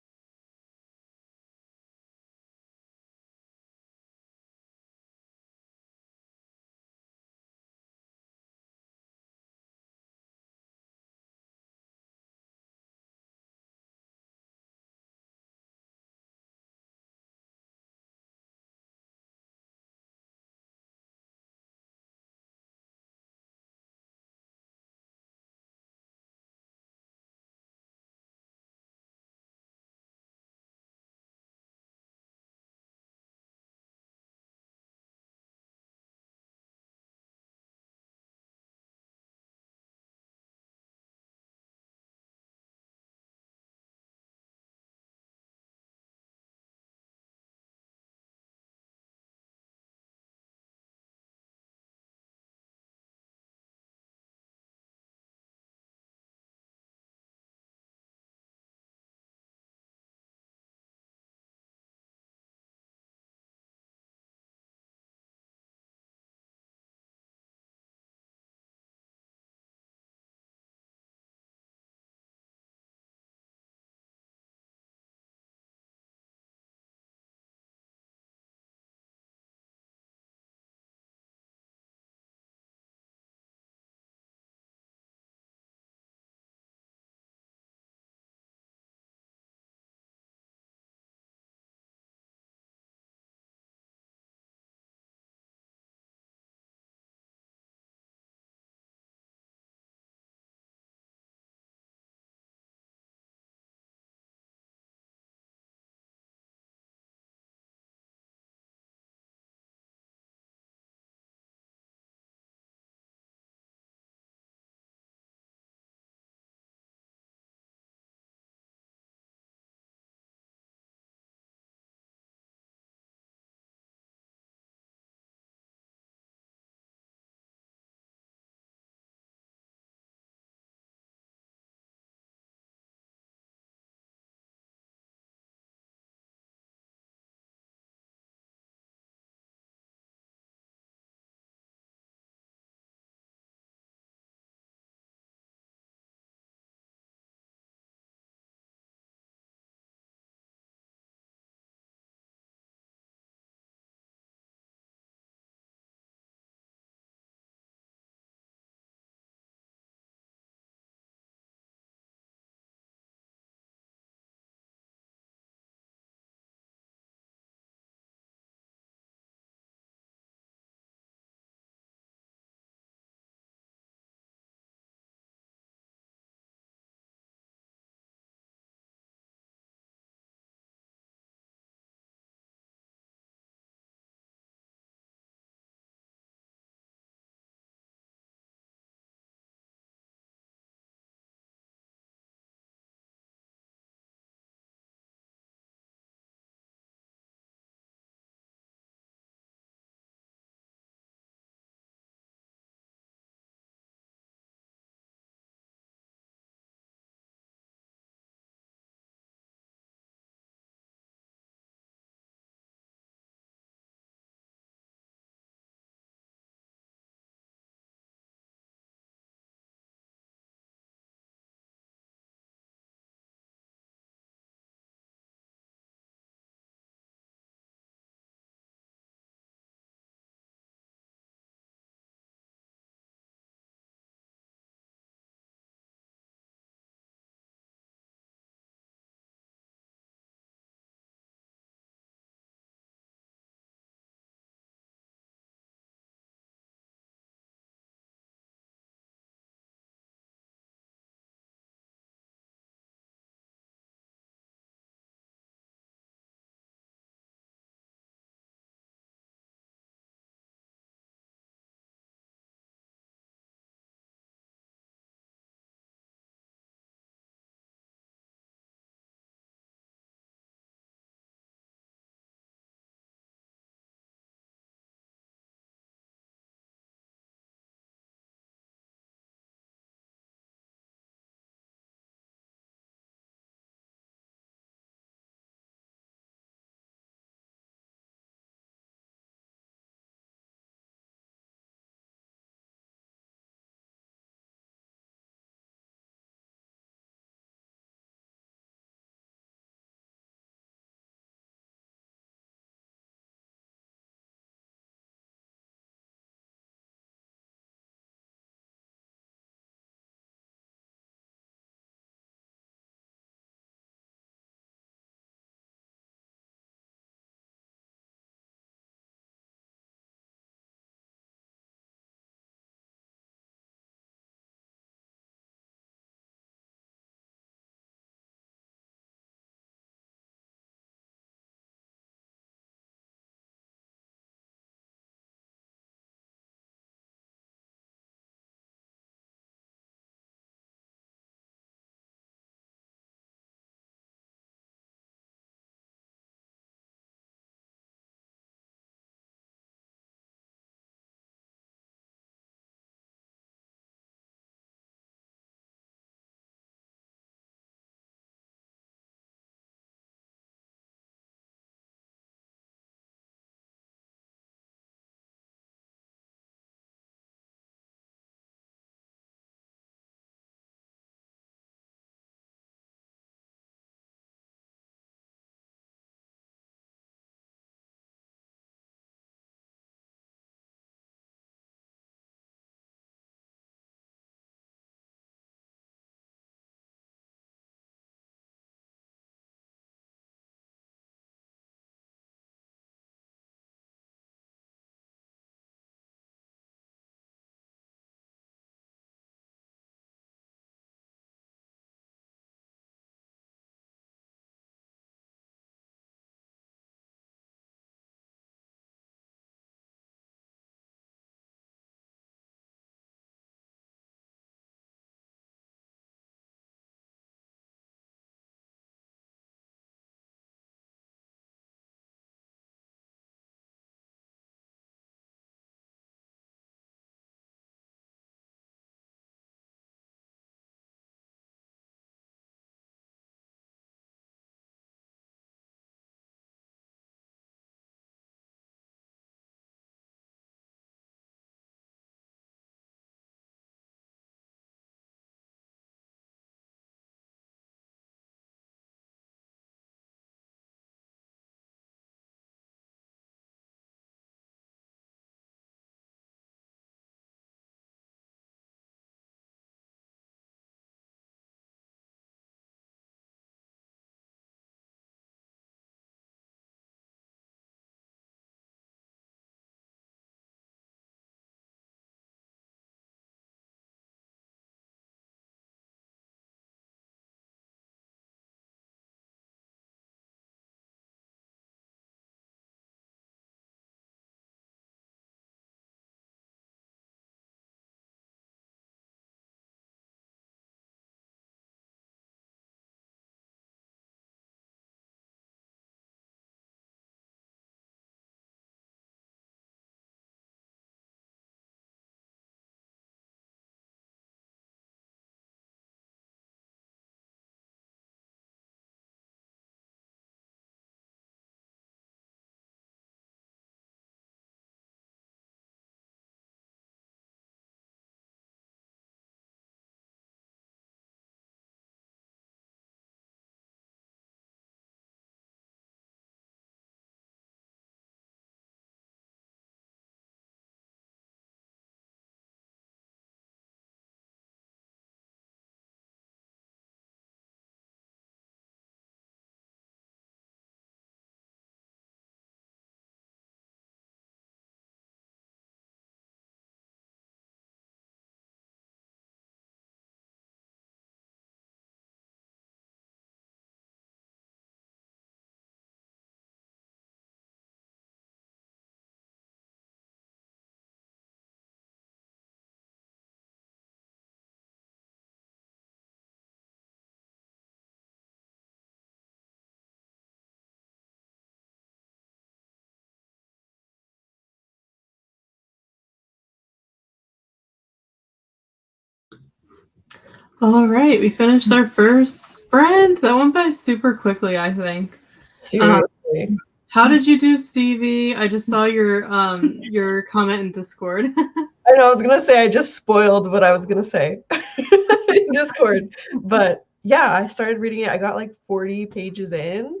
All right, we finished our first sprint. That went by super quickly, I think. Seriously. How did you do, Stevie? I just saw your comment in Discord. I know, I was gonna say I just spoiled what I was gonna say in Discord. But yeah, I started reading it. I got like 40 pages in,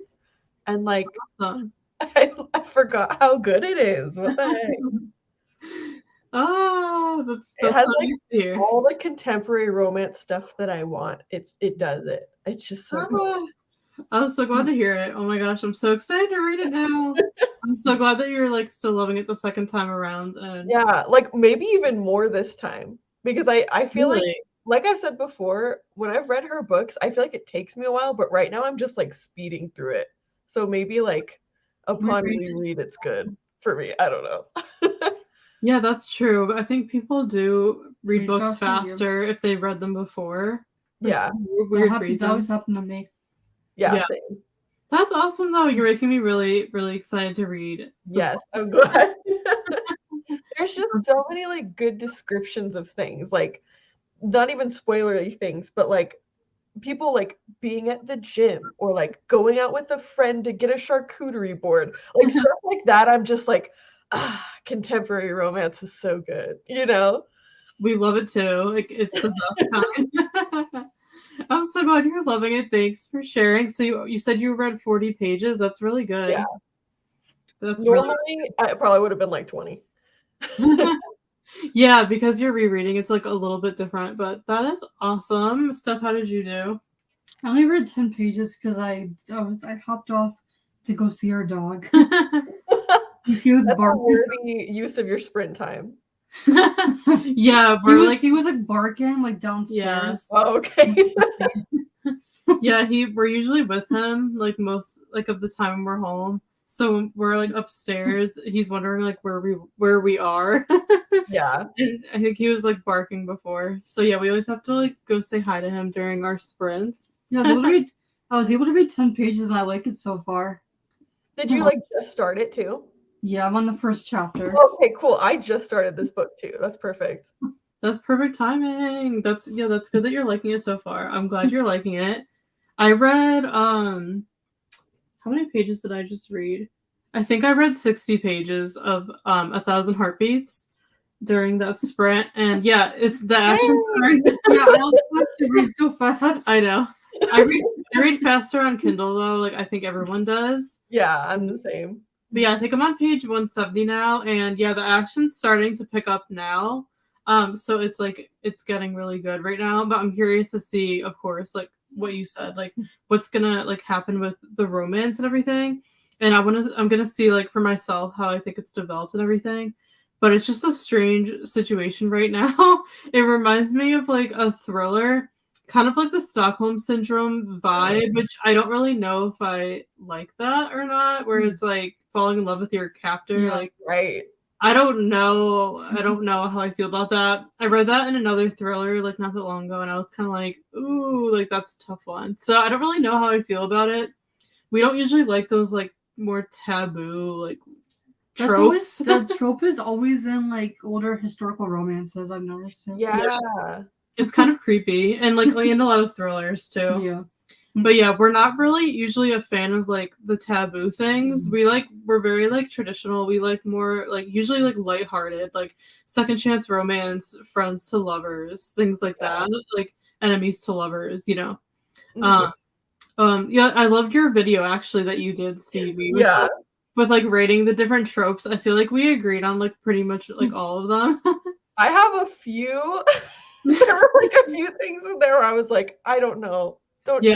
and like Awesome. I forgot how good it is. What the heck? Oh, It that's has so like nice to hear. all the contemporary romance stuff that I want. It does it. It's just so good. I was so glad to hear it. Oh my gosh, I'm so excited to read it now. I'm so glad that you're like still loving it the second time around. And Yeah, like maybe even more this time because I feel really, like I've said before, when I've read her books, I feel like it takes me a while, but right now I'm just like speeding through it. So maybe like upon reread, it's good for me. I don't know. yeah, that's true. I think people do read books faster, faster if they read them before. For Yeah. some weird that reason. always happened to me. Yeah, same. That's awesome though. You're making me really, really excited to read. Yes, I'm glad. There's just so many like good descriptions of things, like not even spoilery things, but like people like being at the gym or like going out with a friend to get a charcuterie board, like stuff like that. I'm just like, contemporary romance is so good, you know? We love it too. Like it's the best kind. I'm so glad you're loving it. Thanks for sharing. So you said you read 40 pages. That's really good. Yeah. That's Normally I probably would have been like 20. Yeah, because you're rereading, it's like a little bit different, but that is awesome. Steph, how did you do? I only read 10 pages because I hopped off to go see our dog. He was That's a barking. worthy use of your sprint time. Yeah, he was like barking like downstairs. Yeah. Oh, okay. Yeah, we're usually with him like most like of the time we're home. So when we're like upstairs, he's wondering like where we are. Yeah. And I think he was like barking before. So yeah, we always have to like go say hi to him during our sprints. Yeah, I was able to read 10 pages and I like it so far. Did you like just start it too? Yeah, I'm on the first chapter. Okay, cool. I just started this book too. That's perfect. That's perfect timing. That's good that you're liking it so far. I'm glad you're liking it. I read how many pages did I just read? I think I read 60 pages of 1,000 Heartbeats during that sprint, and yeah, it's the action story. Yeah, I don't have to read so fast. I know. I read faster on Kindle though. Like I think everyone does. Yeah, I'm the same. But yeah, I think I'm on page 170 now, and yeah, the action's starting to pick up now. So it's like it's getting really good right now. But I'm curious to see, of course, like what you said, like what's gonna like happen with the romance and everything. And I'm gonna see like for myself how I think it's developed and everything. But it's just a strange situation right now. It reminds me of like a thriller, kind of like the Stockholm Syndrome vibe, which I don't really know if I like that or not, where it's like falling in love with your captor. Yeah, like right. I don't know how I feel about that. I read that in another thriller like not that long ago, and I was kind of like, ooh, like that's a tough one. So I don't really know how I feel about it. We don't usually like those like more taboo like tropes. That trope is always in like older historical romances, I've noticed. Yeah. It's kind of creepy, and like in a lot of thrillers too. Yeah. But yeah, we're not really usually a fan of like the taboo things. We're very like traditional. We like more like usually like lighthearted, like second chance romance, friends to lovers, things like that. Like enemies to lovers, you know. Yeah, I loved your video actually that you did, Stevie. With like rating the different tropes. I feel like we agreed on like pretty much like all of them. I have a few. There were like a few things in there where I was like, I don't know. Don't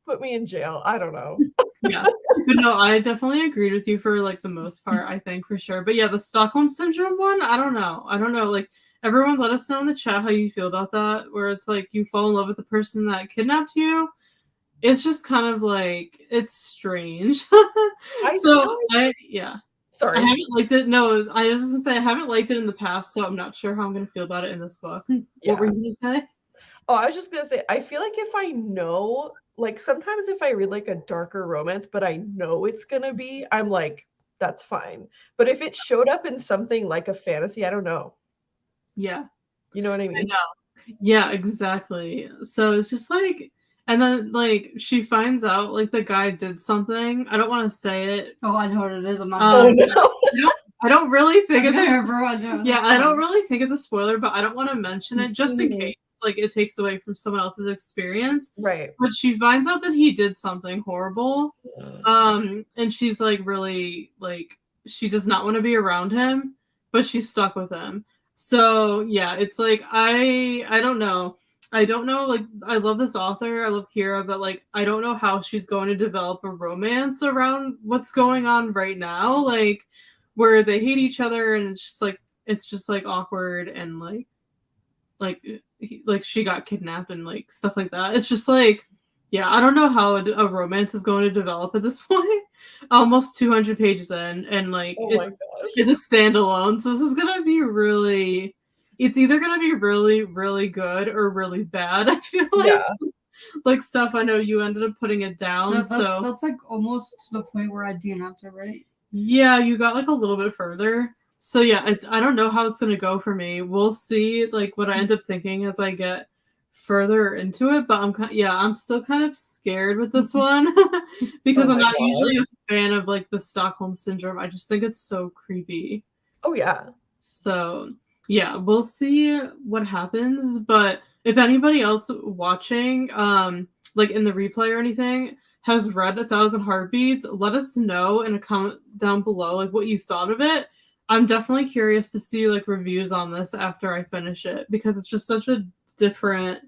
put me in jail. I don't know. Yeah. But no, I definitely agreed with you for like the most part, I think for sure. But yeah, the Stockholm Syndrome one, I don't know. Like everyone let us know in the chat how you feel about that, where it's like you fall in love with the person that kidnapped you. It's just kind of like it's strange. Sorry. I haven't liked it. No, I was just gonna say I haven't liked it in the past, so I'm not sure how I'm gonna feel about it in this book. What were you gonna say? Oh, I was just gonna say, I feel like if I know, like sometimes if I read like a darker romance, but I know it's gonna be, I'm like, that's fine. But if it showed up in something like a fantasy, I don't know. Yeah. You know what I mean? I know. Yeah, exactly. So it's just like, and then like she finds out like the guy did something. I don't want to say it. Oh, I know what it is. I'm not. Oh no. I don't really think Okay, it's. bro, I know. Yeah, I don't really think it's a spoiler, but I don't want to mention it just in Mhm. case like it takes away from someone else's experience. Right. But she finds out that he did something horrible. And she's like really like she does not want to be around him, but she's stuck with him. So yeah, it's like I don't know. I don't know, like I love this author, I love Kira, but like I don't know how she's going to develop a romance around what's going on right now, like where they hate each other and it's just like awkward and like she got kidnapped and like stuff like that. It's just like yeah, I don't know how a romance is going to develop at this point. Almost 200 pages in, and like Oh my gosh. it's a standalone, so this is gonna be really. It's either gonna be really, really good or really bad. I feel like, Yeah. like stuff. I know you ended up putting it down, so that's like almost to the point where I DNF'd it, right? yeah, you got like a little bit further. So yeah, I don't know how it's gonna go for me. We'll see like what I end up thinking as I get further into it, but I'm still kind of scared with this one because Oh I'm my not God. usually a fan of like the Stockholm syndrome. I just think it's so creepy. Oh yeah. So yeah, we'll see what happens. But if anybody else watching, like in the replay or anything, has read 1,000 Heartbeats, let us know in a comment down below like what you thought of it. I'm definitely curious to see like reviews on this after I finish it because it's just such a different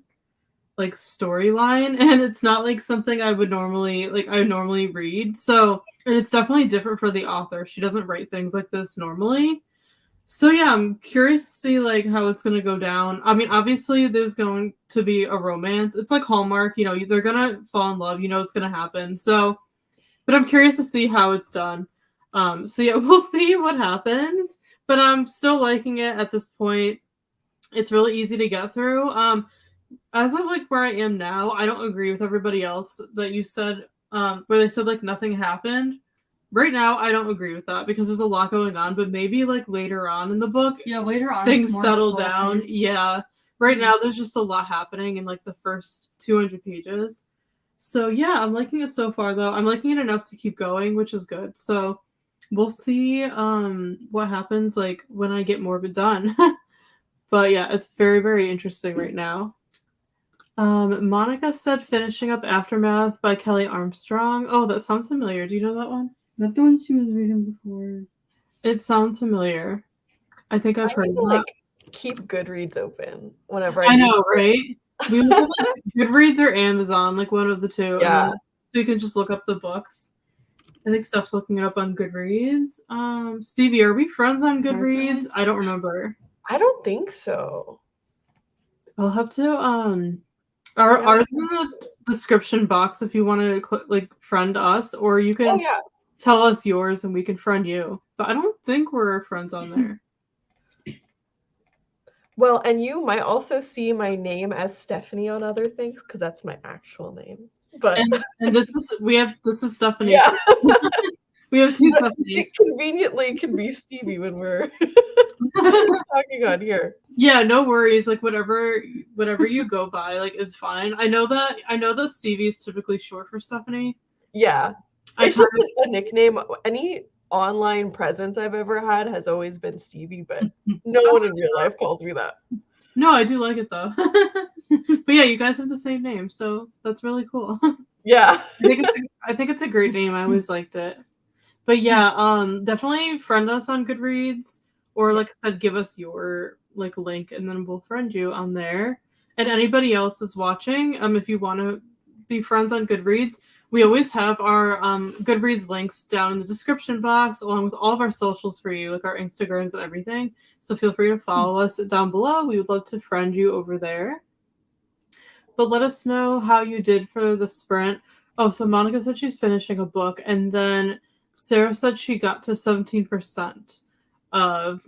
like storyline and it's not like something I would normally read. So, and it's definitely different for the author. She doesn't write things like this normally. So yeah, I'm curious to see like how it's gonna go down. I mean, obviously there's going to be a romance. It's like Hallmark, you know, they're gonna fall in love, you know it's gonna happen. So but I'm curious to see how it's done. So yeah, we'll see what happens. But I'm still liking it at this point. It's really easy to get through. As of like where I am now, I don't agree with everybody else that you said, where they said like nothing happened. Right now, I don't agree with that because there's a lot going on, but maybe like later on in the book, Yeah, later on things settle down. Pace. Yeah. Right now, there's just a lot happening in like the first 200 pages. So yeah, I'm liking it so far though. I'm liking it enough to keep going, which is good. So we'll see what happens like when I get more of it done. But yeah, it's very, very interesting right now. Monica said finishing up Aftermath by Kelly Armstrong. Oh, that sounds familiar. Do you know that one? That's the one she was reading before. It sounds familiar. I think I've heard of that. Like keep Goodreads open whenever I know, right? We look at like Goodreads or Amazon, like one of the two. Yeah. So you can just look up the books. I think Steph's looking it up on Goodreads. Stevie, are we friends on Goodreads? I don't remember. I don't think so. I'll have to ours is in the description box if you want to like friend us, or you can tell us yours and we can friend you. But I don't think we're friends on there. Well, and you might also see my name as Stephanie on other things because that's my actual name. But and this is Stephanie. Yeah. We have two Stephanies. It conveniently can be Stevie when we're talking on here. Yeah, no worries. Like whatever you go by, like is fine. I know that Stevie is typically short for Stephanie. Yeah. It's just a nickname. Any online presence I've ever had has always been Stevie, but no one in real life calls me that. No, I do like it though. But yeah, you guys have the same name, so that's really cool. Yeah. I think it's a great name. I always liked it. But yeah, definitely friend us on Goodreads, or like I said, give us your like link and then we'll friend you on there. And anybody else is watching, if you want to be friends on Goodreads, we always have our Goodreads links down in the description box along with all of our socials for you, like our Instagrams and everything. So feel free to follow us down below. We would love to friend you over there. But let us know how you did for the sprint. Oh, so Monica said she's finishing a book, and then Sarah said she got to 17% of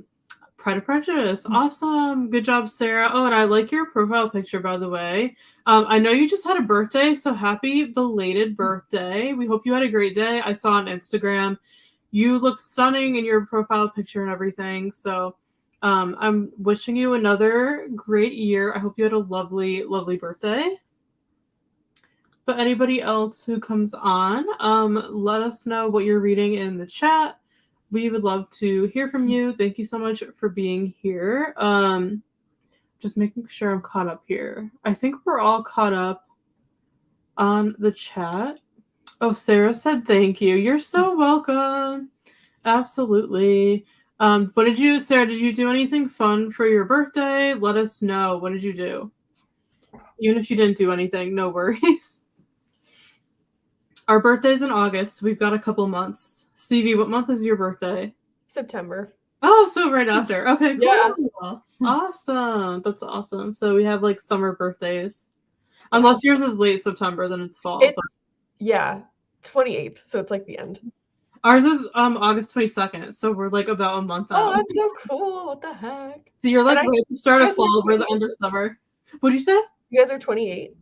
Pride and Prejudice. Awesome. Good job, Sarah. Oh, and I like your profile picture, by the way. I know you just had a birthday, so happy belated birthday. We hope you had a great day. I saw on Instagram. You looked stunning in your profile picture and everything. So I'm wishing you another great year. I hope you had a lovely, lovely birthday. But anybody else who comes on, let us know what you're reading in the chat. We would love to hear from you. Thank you so much for being here. Just making sure I'm caught up here. I think we're all caught up on the chat. Oh, Sarah said thank you. You're so welcome. Absolutely. What did you, Sarah, did you do anything fun for your birthday? Let us know. What did you do? Even if you didn't do anything, no worries. Our birthday's in August. We've got a couple months. Stevie, what month is your birthday? September. Oh, so right after. Okay, cool. Yeah. Awesome. That's awesome. So we have like summer birthdays. Unless yours is late September, then it's fall. Yeah, 28th. So it's like the end. Ours is August 22nd. So we're like about a month out. Oh, that's so cool. What the heck? So you're like right at the start of fall, we're the end of summer. What'd you say? You guys are 28?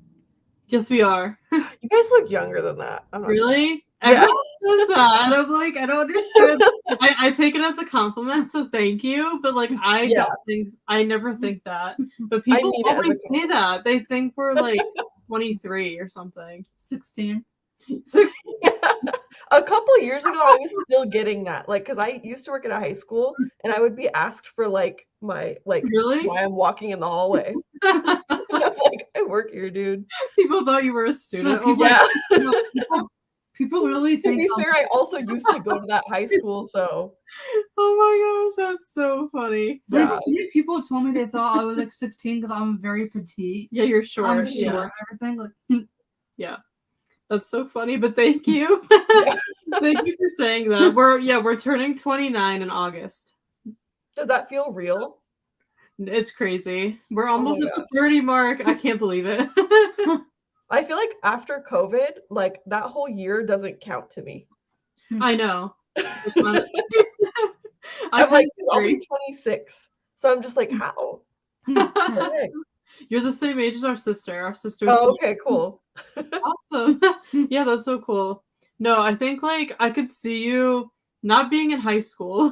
Yes, we are. You guys look younger than that. Really? Everyone does that. And I'm like, I don't understand. I take it as a compliment, so thank you. But like, I never think that. But people always say that. They think we're like 23 or something. 16. 16. A couple years ago, I was still getting that. Like, because I used to work at a high school, and I would be asked for like my why I'm walking in the hallway. I'm like, I work here, dude. People thought you were a student. Yeah. People really think. To be fair, I also used to go to that high school, so. Oh my gosh, that's so funny. So many people told me they thought I was like 16 because I'm very petite. Yeah, you're short. I'm short and everything. Like, yeah. That's so funny, but thank you. Thank you for saying that. We're turning 29 in August. Does that feel real? It's crazy. We're almost at the 30 mark. I can't believe it. I feel like after COVID, like that whole year doesn't count to me. I know. I'm like, I'll be 26. So I'm just like, how? You're the same age as our sister. Our sister's okay, cool. Awesome. Yeah, that's so cool. No, I think like I could see you not being in high school.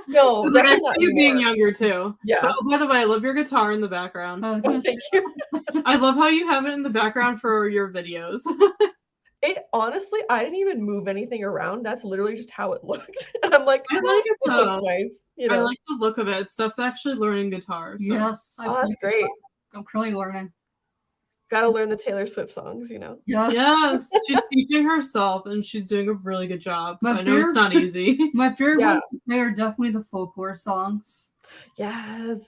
No, like I see you being younger too. Yeah. But, by the way, I love your guitar in the background. Oh, thank you. I love how you have it in the background for your videos. It honestly, I didn't even move anything around. That's literally just how it looked. And I'm like, I like it though. Looks nice. You know? I like the look of it. Steph's actually learning guitar. So. Yes. That's great. I'm currently learning. Gotta learn the Taylor Swift songs, you know? Yes. She's teaching herself and she's doing a really good job. So I know it's not easy. My favorite ones to play are definitely the folklore songs. Yes.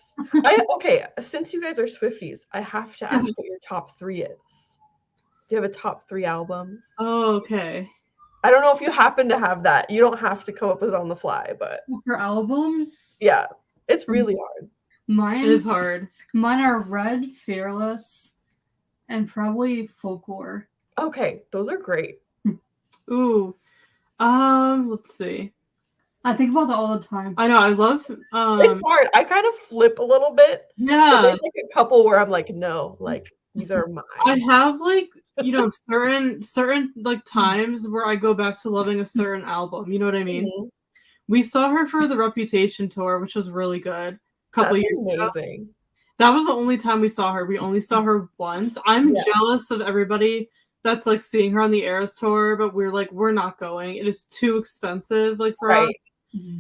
Okay, since you guys are Swifties, I have to ask what your top 3 is. Do you have a top 3 albums? Oh, okay. I don't know if you happen to have that. You don't have to come up with it on the fly, but for albums, yeah, it's really hard. It is hard. Mine are Red, Fearless, and probably Folklore. Okay, those are great. Ooh, let's see. I think about that all the time. I know. I love. It's hard. I kind of flip a little bit. Yeah. There's like a couple where I'm like, no, like these are mine. I have like certain like times where I go back to loving a certain album. You know what I mean? Mm-hmm. We saw her for the Reputation tour, which was really good. Couple years ago. That was the only time we saw her. We only saw her once. I'm jealous of everybody that's like seeing her on the Eras tour, but we're not going. It is too expensive, like for us.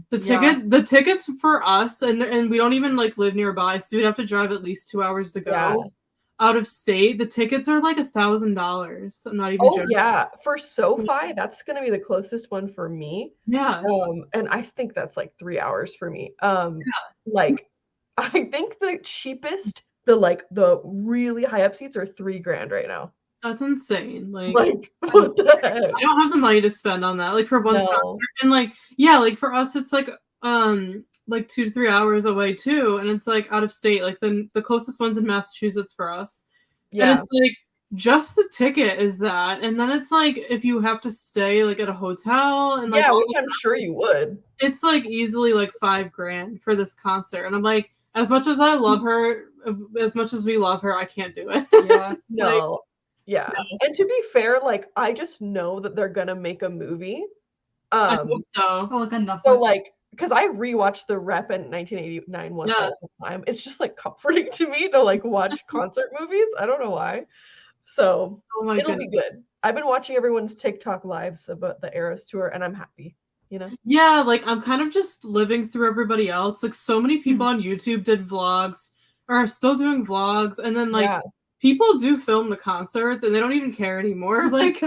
The tickets for us, and we don't even like live nearby, so we'd have to drive at least 2 hours to go out of state. The tickets are like $1,000. I'm not even joking. Yeah, for SoFi, that's gonna be the closest one for me. Yeah. And I think that's like 3 hours for me. Like I think the cheapest, the really high up seats are $3,000 right now. That's insane. Like what the heck? I don't have the money to spend on that. Like for one concert. And like for us it's like 2 to 3 hours away too. And it's like out of state. Like the closest one's in Massachusetts for us. Yeah. And it's like just the ticket is that. And then it's like if you have to stay like at a hotel and like which I'm sure you would. It's like easily like $5,000 for this concert. And I'm like, as much as I love her, as much as we love her, I can't do it. Yeah. No. Yeah. And to be fair, like I just know that they're gonna make a movie. I hope so. Oh, like enough. So like because I rewatched the Rep in 1989 one all Yes. the time. It's just like comforting to me to like watch concert movies. I don't know why. So Oh my it'll goodness. be good. I've been watching everyone's TikTok lives about the Eras tour, and I'm happy. You know? Yeah, like I'm kind of just living through everybody else. Like so many people on YouTube did vlogs or are still doing vlogs, and then like people do film the concerts and they don't even care anymore. Like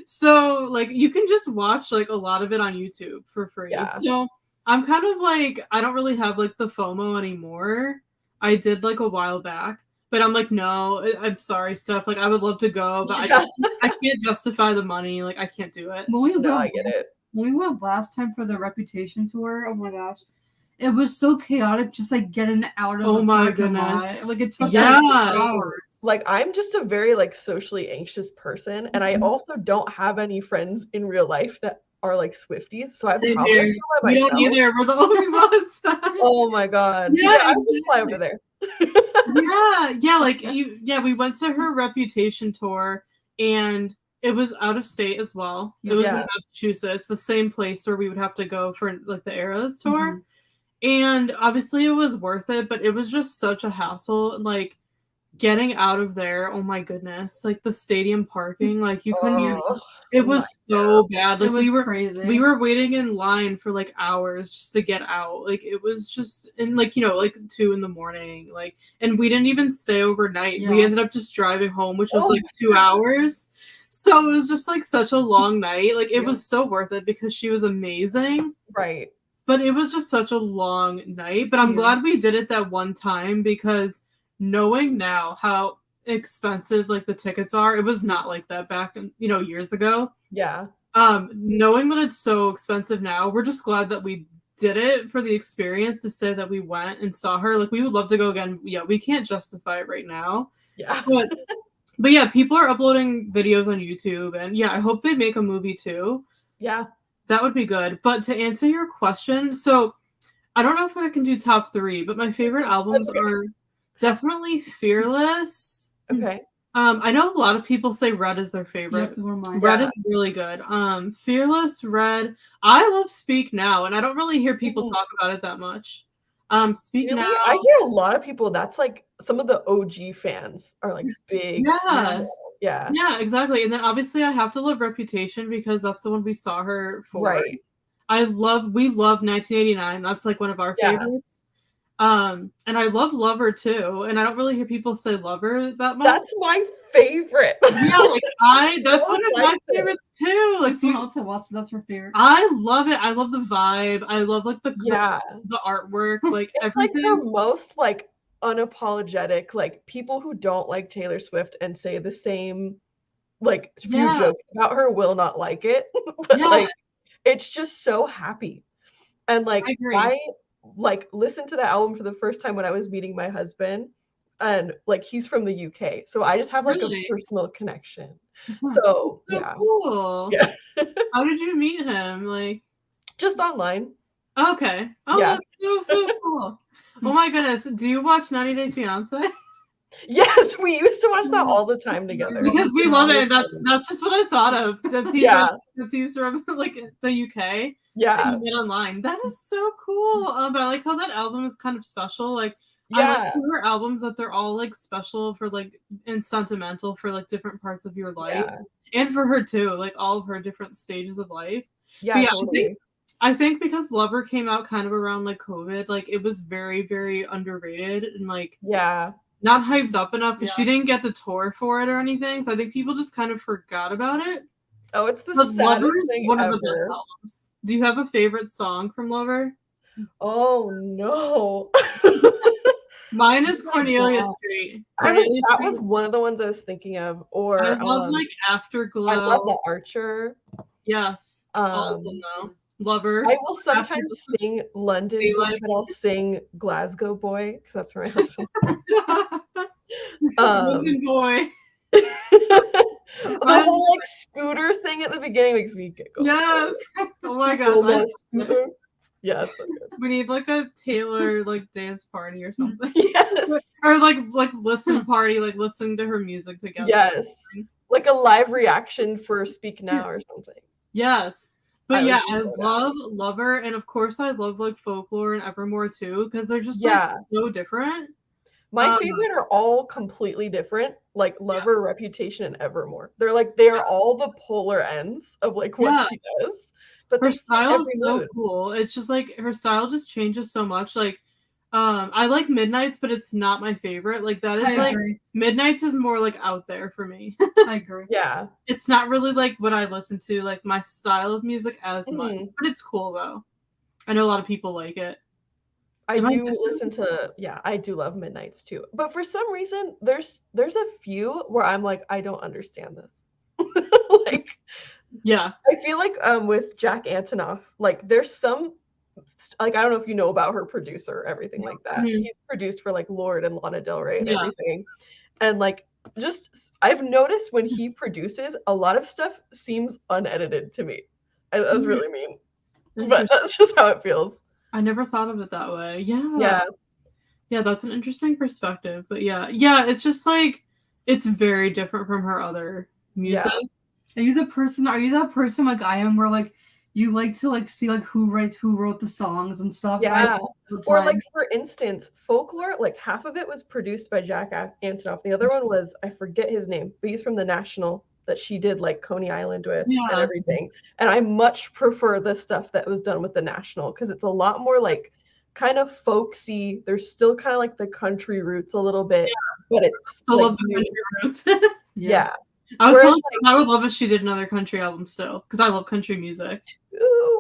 so like you can just watch like a lot of it on YouTube for free. Yeah. So I'm kind of like I don't really have like the FOMO anymore. I did like a while back, but I'm like, no, I'm sorry, Steph. Like I would love to go, but I can't justify the money. Like I can't do it. No, I get it. When we went last time for the Reputation tour, oh my gosh, it was so chaotic. Just like getting out of the parking lot. Like it took hours. Like I'm just a very like socially anxious person, and I also don't have any friends in real life that are like Swifties. So I'm probably we don't either. We're the only ones. Oh my god! Yeah, I would just fly over there. We went to her Reputation tour, and it was out of state as well. It was in Massachusetts, the same place where we would have to go for like the Eras tour. And obviously it was worth it, but it was just such a hassle. Like getting out of there, oh my goodness. Like the stadium parking, like you couldn't even, it was so bad. Like we were crazy. We were waiting in line for like hours just to get out. Like it was just in like, like 2 a.m. Like, and we didn't even stay overnight. We ended up just driving home, which was like 2 hours. So it was just like such a long night. Like it was so worth it because she was amazing. Right. But it was just such a long night. But I'm glad we did it that one time because knowing now how expensive like the tickets are, it was not like that back years ago. Yeah. Knowing that it's so expensive now, we're just glad that we did it for the experience to say that we went and saw her. Like we would love to go again. Yeah, we can't justify it right now. Yeah. But yeah, people are uploading videos on YouTube, and I hope they make a movie too. Yeah. That would be good. But to answer your question, so I don't know if I can do top 3, but my favorite albums are definitely Fearless. Okay. I know a lot of people say Red is their favorite. Red is really good. Fearless, Red. I love Speak Now, and I don't really hear people talk about it that much. Speak Now. I hear a lot of people. That's like some of the OG fans are like big. Yeah, exactly. And then obviously I have to love Reputation because that's the one we saw her for. Right. We love 1989. That's like one of our favorites. And I love Lover too. And I don't really hear people say Lover that much. That's my favorite. Yeah, like that's one of my favorites too. Like that's her favorite. I love it. I love the vibe. I love like the artwork. Like it's everything. Like her most like unapologetic, like people who don't like Taylor Swift and say the same like few jokes about her will not like it. But like it's just so happy. And like I like listened to the album for the first time when I was meeting my husband, and like he's from the UK, so I just have like a personal connection. So cool. Yeah. How did you meet him? Like just online. Okay. Oh, that's so cool. Oh my goodness. Do you watch 90 Day Fiance? Yes, we used to watch that all the time together. Because we love it. That's just what I thought of. Since he's from like the UK. Yeah. And get online. That is so cool. But I like how that album is kind of special. Like I like her albums that they're all like special for like and sentimental for like different parts of your life. Yeah. And for her too, like all of her different stages of life. Yeah, totally. I think because Lover came out kind of around like COVID, like it was very, very underrated and like not hyped up enough because she didn't get to tour for it or anything. So I think people just kind of forgot about it. Oh, it's the saddest thing one ever. Of the best albums. Do you have a favorite song from Lover? Oh no. Mine is Cornelia Street. That was one of the ones I was thinking of. Or I love like Afterglow. I love The Archer. Yes. Lover. I will sometimes sing London Boy, but I'll sing Glasgow Boy because that's where my husband. London Boy. The whole like scooter thing at the beginning makes me giggle. Yes. Oh my gosh. Yeah, so good. We need like a Taylor like dance party or something. Yes. Or like listen party, like listening to her music together. Yes. Like a live reaction for Speak Now or something. Yes. But yeah, I love Lover, and of course I love like Folklore and Evermore too, because they're just like so different. My favorite are all completely different, like Lover, Reputation, and Evermore. They are all the polar ends of like what she does. But her style is so cool. It's just like her style just changes so much. Like, I like Midnights, but it's not my favorite. Like that is like Midnights is more like out there for me. I agree. Yeah, it's not really like what I listen to, like my style of music as much, but it's cool though. I know a lot of people like it. I do listen to, I do love Midnights too. But for some reason, there's a few where I'm like, I don't understand this. Like, I feel like with Jack Antonoff, like there's some, like I don't know if you know about her producer or everything like that. He's produced for like Lorde and Lana Del Rey and everything. And like, just I've noticed when he produces, a lot of stuff seems unedited to me. That's really mean, but that's just how it feels. I never thought of it that way. Yeah, that's an interesting perspective. But yeah, it's just like it's very different from her other music. Are you that person like I am, where like you like to like see like who wrote the songs and stuff? Or like for instance, Folklore, like half of it was produced by Jack Antonoff. The other one was, I forget his name, but he's from the National that she did like Coney Island with and everything. And I much prefer the stuff that was done with the National because it's a lot more like kind of folksy. There's still kind of like the country roots a little bit, but it's I love the country roots. I would love if she did another country album still, because I love country music.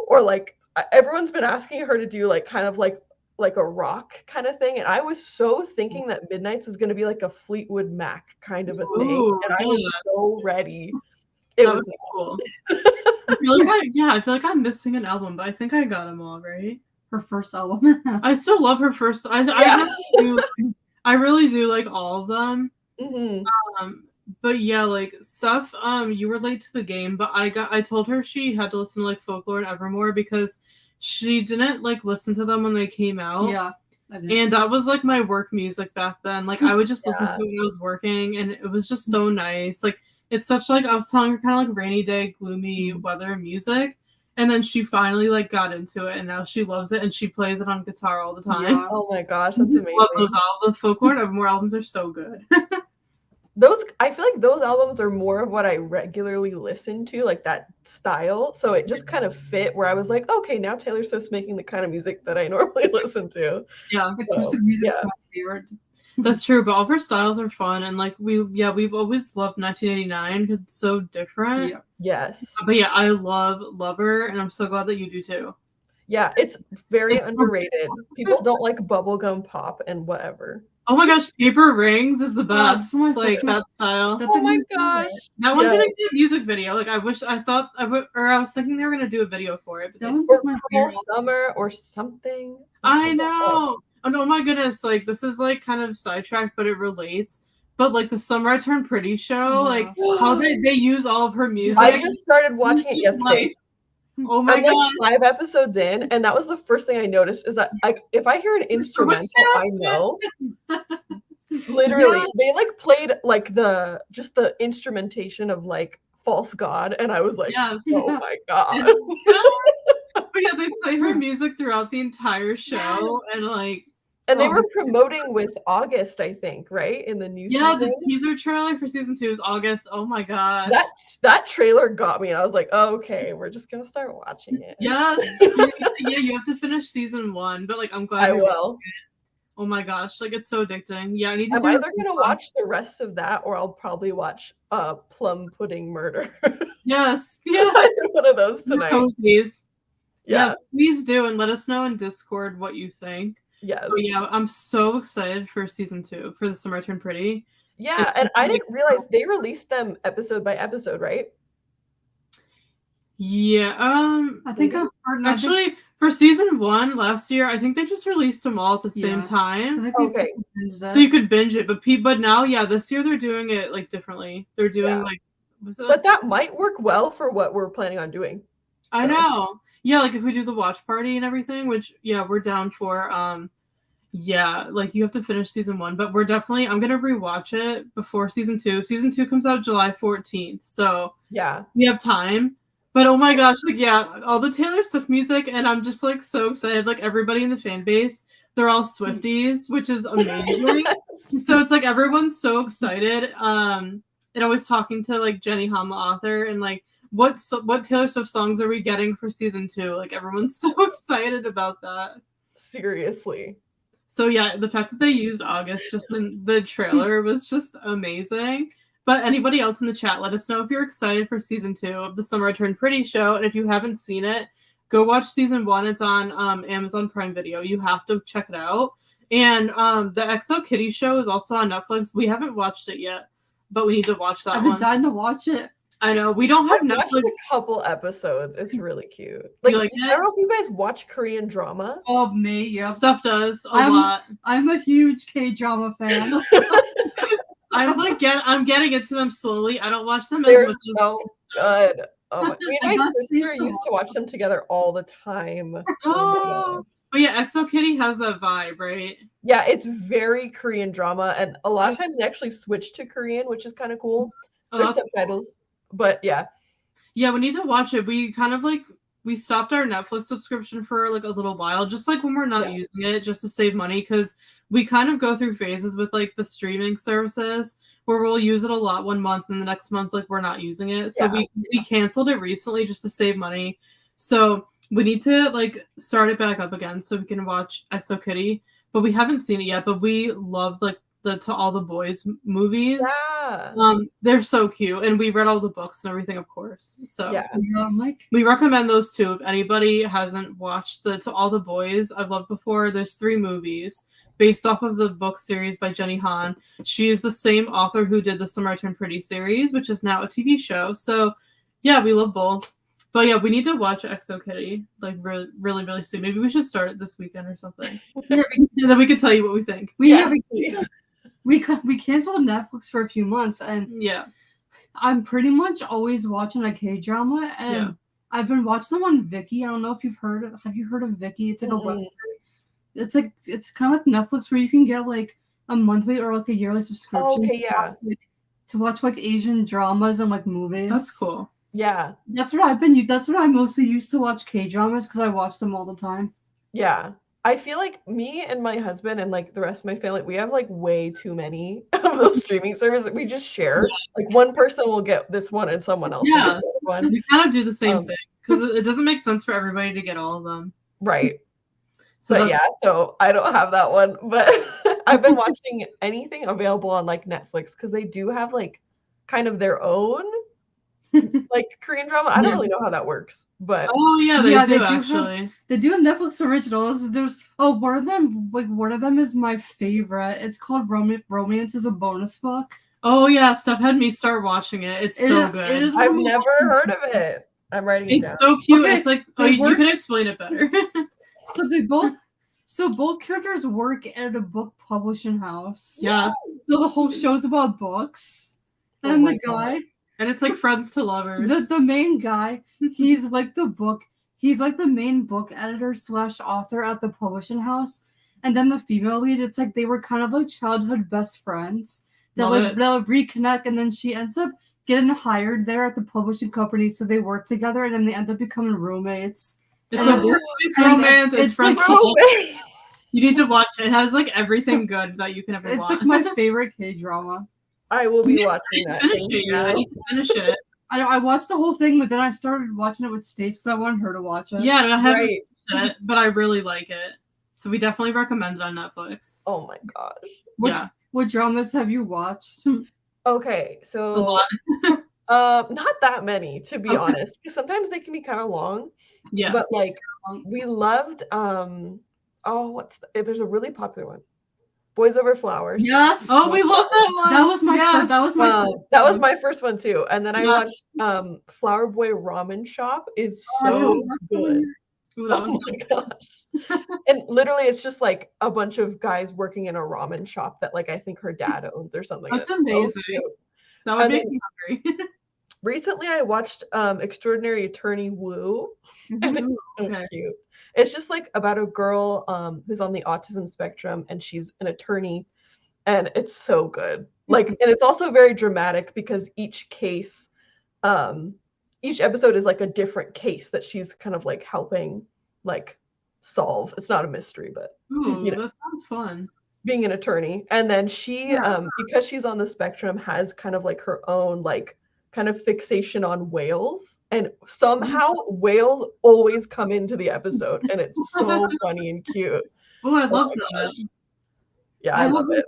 Or like everyone's been asking her to do like kind of like a rock kind of thing, and I was so thinking that Midnights was going to be like a Fleetwood Mac kind of a thing, and I was so ready. It was cool. I feel like I'm missing an album, but I think I got them all right. Her first album. I still love her first. I really do like all of them. But yeah, like Steph, you were late to the game, but I told her she had to listen to like Folklore and Evermore because she didn't like listen to them when they came out. Yeah. And that was like my work music back then. Like I would just listen to it when I was working, and it was just so nice. Like it's such like, I was telling her, kind of like rainy day, gloomy weather music. And then she finally like got into it, and now she loves it, and she plays it on guitar all the time. Yeah. Oh my gosh, that's amazing. Love those albums. Folklore and Evermore albums are so good. I feel like those albums are more of what I regularly listen to, like that style. So it just kind of fit where I was like, okay, now Taylor Swift's making the kind of music that I normally listen to. Yeah, acoustic music's my favorite. That's true, but all of her styles are fun, and like we've always loved 1989 because it's so different. Yeah. Yes. But yeah, I love Lover, and I'm so glad that you do too. Yeah, it's very underrated. People don't like bubblegum pop and whatever. Oh my gosh, Paper Rings is the best. Like that style. Oh my gosh. That one didn't do a music video. Like I was thinking they were gonna do a video for it. But that one's like my favorite. Summer or something. I know. Oh my goodness, like this is like kind of sidetracked, but it relates. But like the Summer I Turned Pretty show, like how they use all of her music. I just started watching it yesterday. Like, oh my god. Like 5 episodes in, and that was the first thing I noticed is that like if I hear an instrumental, I know. Literally, they like played like the instrumentation of like False God, and I was like, oh my god. But yeah, they play her music throughout the entire show, and like. And they were promoting with August, I think, right? In the new season. Yeah, the teaser trailer for season 2 is August. Oh my gosh. That trailer got me, and I was like, oh, okay, we're just gonna start watching it. Yes. Yeah, you have to finish season 1, but like I'm glad I will. Oh my gosh, like it's so addicting. Yeah, I need to I'm either gonna watch the rest of that, or I'll probably watch Plum Pudding Murder. Yes. Yeah. One of those tonight. Yes, please do, and let us know in Discord what you think. Yes. But yeah, I'm so excited for season 2 for the Summer I Turned Pretty. Yeah, and I didn't realize they released them episode by episode, right? Yeah. I think I've heard actually for season 1 last year, I think they just released them all at the same time. Okay. So you could binge it, but now, this year they're doing it like differently. They're doing but that might work well for what we're planning on doing. I know. Yeah, like if we do the watch party and everything, which we're down for. Like you have to finish season 1, but I'm gonna rewatch it before season 2. Season 2 comes out July 14th, so yeah, we have time. But oh my gosh, like yeah, all the Taylor Swift music, and I'm just like so excited. Like everybody in the fan base, they're all Swifties, which is amazing. So it's like everyone's so excited. And always talking to like Jenny Han, the author, and like what Taylor Swift songs are we getting for season 2? Like everyone's so excited about that. Seriously. So yeah, the fact that they used August just in the trailer was just amazing. But anybody else in the chat, let us know if you're excited for season 2 of the Summer I Turned Pretty show. And if you haven't seen it, go watch season 1. It's on Amazon Prime Video. You have to check it out. And the XO Kitty show is also on Netflix. We haven't watched it yet, but we need to watch that I've one. been dying to watch it. I know. We don't have I've Netflix. watched a couple episodes. It's really cute. Like like I don't know if you guys watch Korean drama. Oh, me, yeah. Stuff does a lot. I'm a huge K-drama fan. I'm getting into them slowly. I don't watch them They're as much so good. Oh me and my sister used to watch them together all the time. Oh, but yeah, XO Kitty has that vibe, right? Yeah, it's very Korean drama, and a lot of times they actually switch to Korean, which is kind of cool. There's subtitles, but yeah. Yeah, we need to watch it. We kind of like we stopped our Netflix subscription for like a little while, just like when we're not using it, just to save money, because we kind of go through phases with like the streaming services where we'll use it a lot one month and the next month like we're not using it. So we canceled it recently just to save money. So we need to like start it back up again so we can watch XO Kitty. But we haven't seen it yet. But we love like the To All the Boys movies. Yeah. They're so cute, and we read all the books and everything, of course. So we recommend those too. If anybody hasn't watched the To All the Boys I've Loved Before, there's 3 movies based off of the book series by Jenny Han. She is the same author who did the Summer I Turned Pretty series, which is now a TV show. So yeah, we love both. But yeah, we need to watch XO Kitty like really, really, really soon. Maybe we should start it this weekend or something. And then we could tell you what we think. We canceled Netflix for a few months, and I'm pretty much always watching a K-drama, and I've been watching them on Viki. I don't know if you've heard of. Have you heard of Viki? It's like a website. It's kind of like Netflix where you can get like a monthly or like a yearly subscription. Okay, to watch like Asian dramas and like movies. That's cool. Yeah, that's what I've been. That's what I mostly used to watch K-dramas because I watch them all the time. Yeah, I feel like me and my husband and like the rest of my family, we have like way too many of those streaming services. We just share. Like one person will get this one and someone else will get the other one. We kind of do the same thing because it doesn't make sense for everybody to get all of them. Right. So I don't have that one, but I've been watching anything available on like Netflix because they do have like kind of their own like Korean drama. I don't really know how that works, but they do actually. They do have Netflix originals. There's one of them is my favorite. It's called Romance is a Bonus Book. Oh yeah, Steph had me start watching it. It's so good. I've never heard of it. I'm writing it down. It's so cute. Okay, it's like you can explain it better. So both characters work at a book publishing house. Yeah. So the whole show's about books. And the guy. And it's like friends to lovers. The main guy, he's like the main book editor / author at the publishing house. And then the female lead, it's like they were kind of like childhood best friends. They'll reconnect, and then she ends up getting hired there at the publishing company, so they work together, and then they end up becoming roommates. It's a workplace romance. It's friends to lovers. You need to watch it. It has like everything good that you can ever watch. It's like my favorite K-drama. I will be watching that. I need to finish it. I watched the whole thing, but then I started watching it with Stace because I wanted her to watch it. Yeah, I haven't watched it, but I really like it. So we definitely recommend it on Netflix. Oh my gosh. What dramas have you watched? Okay, so a lot. Not that many, to be honest, because sometimes they can be kind of long. Yeah. But like we loved there's a really popular one. Boys Over Flowers. Yes. Oh, we love that one. That was my first one too. And then I watched Flower Boy Ramen Shop is so good. Ooh, oh my gosh. And literally it's just like a bunch of guys working in a ramen shop that like I think her dad owns or something. That's amazing. So that would make me hungry. Recently I watched Extraordinary Attorney Woo. And it's so cute. It's just like about a girl who's on the autism spectrum and she's an attorney, and it's so good. Like, and it's also very dramatic because each case each episode is like a different case that she's kind of like helping like solve. It's not a mystery, but Ooh, that sounds fun. Being an attorney. And then she because she's on the spectrum, has kind of like her own like kind of fixation on whales, and somehow whales always come into the episode, and it's so funny and cute. Oh, I love that. Yeah, I love it.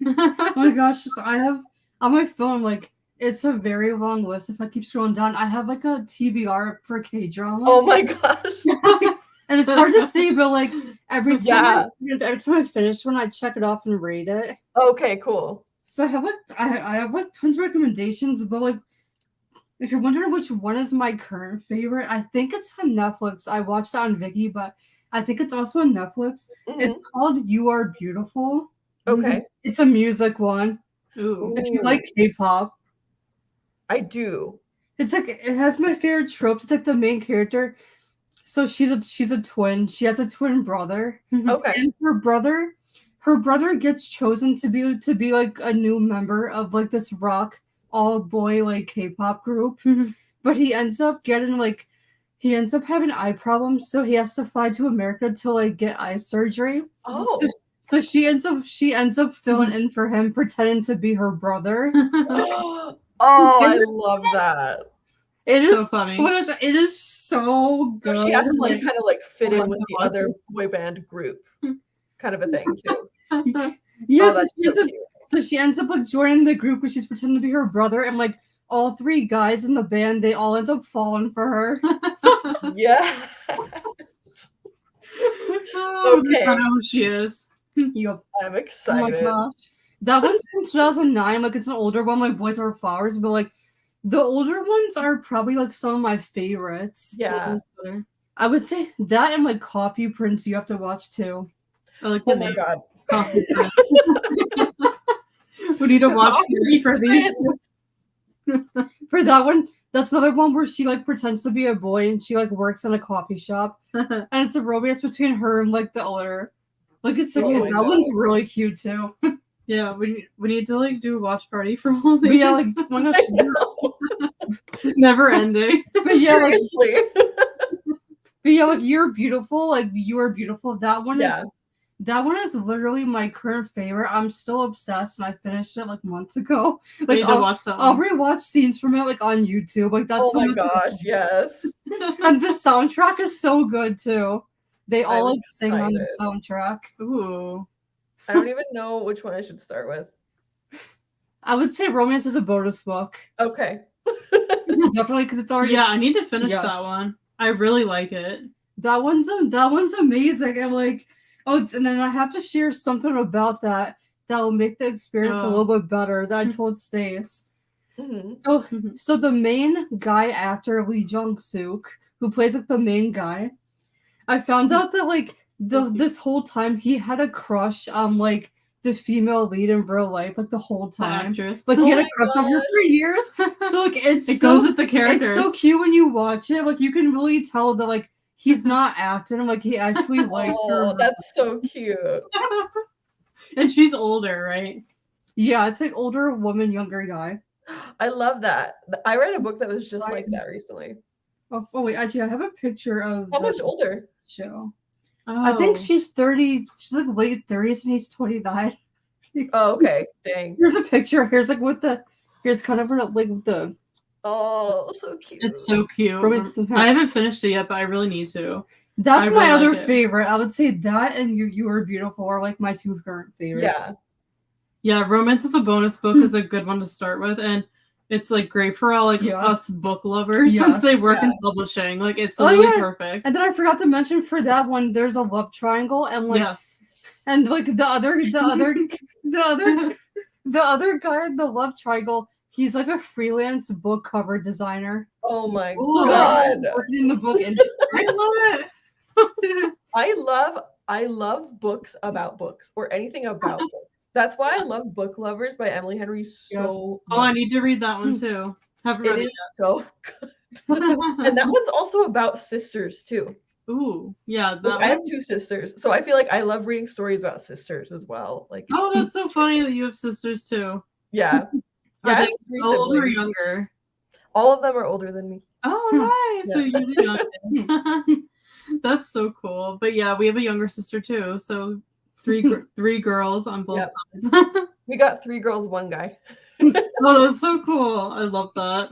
Oh my gosh, I have on my phone, like, it's a very long list. If I keep scrolling down, I have like a TBR for K-dramas. Oh my gosh. And it's hard to see, but like every time I finish one, I check it off and rate it. Okay, cool. So I have like tons of recommendations, but like if you're wondering which one is my current favorite, I think it's on Netflix. I watched it on Viki, but I think it's also on Netflix. Mm-hmm. It's called You Are Beautiful. Okay. It's a music one. Ooh. If you like K-pop. I do. It's like, it has my favorite tropes. It's like the main character. So she's a twin. She has a twin brother. Okay. And her brother gets chosen to be like a new member of like this rock all boy like K-pop group. But he ends up having eye problems, so he has to fly to America to like get eye surgery. Oh. So she ends up filling in for him, pretending to be her brother. Oh, I love that. It is so funny. It is so good. So she has to like kind of like fit in with the other boy band group, kind of a thing too. Yes, so she ends up like joining the group, where she's pretending to be her brother, and like all three guys in the band, they all end up falling for her. Yeah. Okay. I know who she is. Yep. I'm excited. Oh my gosh. That one's from 2009. Like, it's an older one, like Boys Over Flowers, but like the older ones are probably like some of my favorites. Yeah. I would say that and like Coffee Prince you have to watch too. I like oh my god. Coffee Prince. We need to watch for these. For that one, that's another one where she like pretends to be a boy and she like works in a coffee shop. And it's a romance between her and like the older. Like, it's like, that one's really cute too. Yeah, we need to like do a watch party for all these. But yeah, like, oh my gosh, never ending. But yeah, like, seriously. but yeah, like You're Beautiful, like You Are Beautiful. That one is literally my current favorite. I'm still obsessed, and I finished it like months ago. Like, I'll watch that one. I'll rewatch scenes from it like on YouTube. Like, that's oh my gosh, yes. And the soundtrack is so good too. They all like sing on the soundtrack. Ooh. I don't even know which one I should start with. I would say Romance is a bonus book. Okay. Definitely, because it's already. Yeah, I need to finish that one. I really like it. That one's amazing. I'm like, and then I have to share something about that will make the experience a little bit better that I told Stace. Mm-hmm. So the main guy actor, Lee Jung-suk, who plays like the main guy, I found out that like this whole time he had a crush on like the female lead in real life, like the whole time. Like, he had a crush on her for years. So like it goes with the characters. It's so cute when you watch it. Like, you can really tell that like he's not acting, like he actually likes her. Oh, that's so cute. And she's older, right? Yeah, it's like older woman, younger guy. I love that. I read a book that was just like that recently. Oh wait, actually, I have a picture of how much older show. Oh. I think she's 30. She's like late 30s, and he's 29. Oh, okay. Dang. Here's a picture. Here's like here's kind of like the. Oh, so cute. It's so cute. I haven't finished it yet, but I really need to. That's my other favorite. I would say that and You Are Beautiful are like my two current favorites. Yeah. Yeah, Romance is a bonus book is a good one to start with, and it's like great for all like us book lovers since they work in publishing. Like, it's literally perfect. And then I forgot to mention for that one, there's a love triangle, and like and like the other guy in the love triangle, he's like a freelance book cover designer. Oh my god! Working in the book industry. I love it. I love books about books or anything about books. That's why I love Book Lovers by Emily Henry so much. Oh, I need to read that one too. It is so good. And that one's also about sisters too. Ooh, yeah. I have two sisters, so I feel like I love reading stories about sisters as well. Like, oh, that's so funny that you have sisters too. Yeah. Are they older or younger? All of them are older than me. Oh, nice. So Yeah. you're the youngest. That's so cool. But yeah, we have a younger sister too. So three girls on both sides. We got 3 girls, 1 guy. Oh, that's so cool. I love that.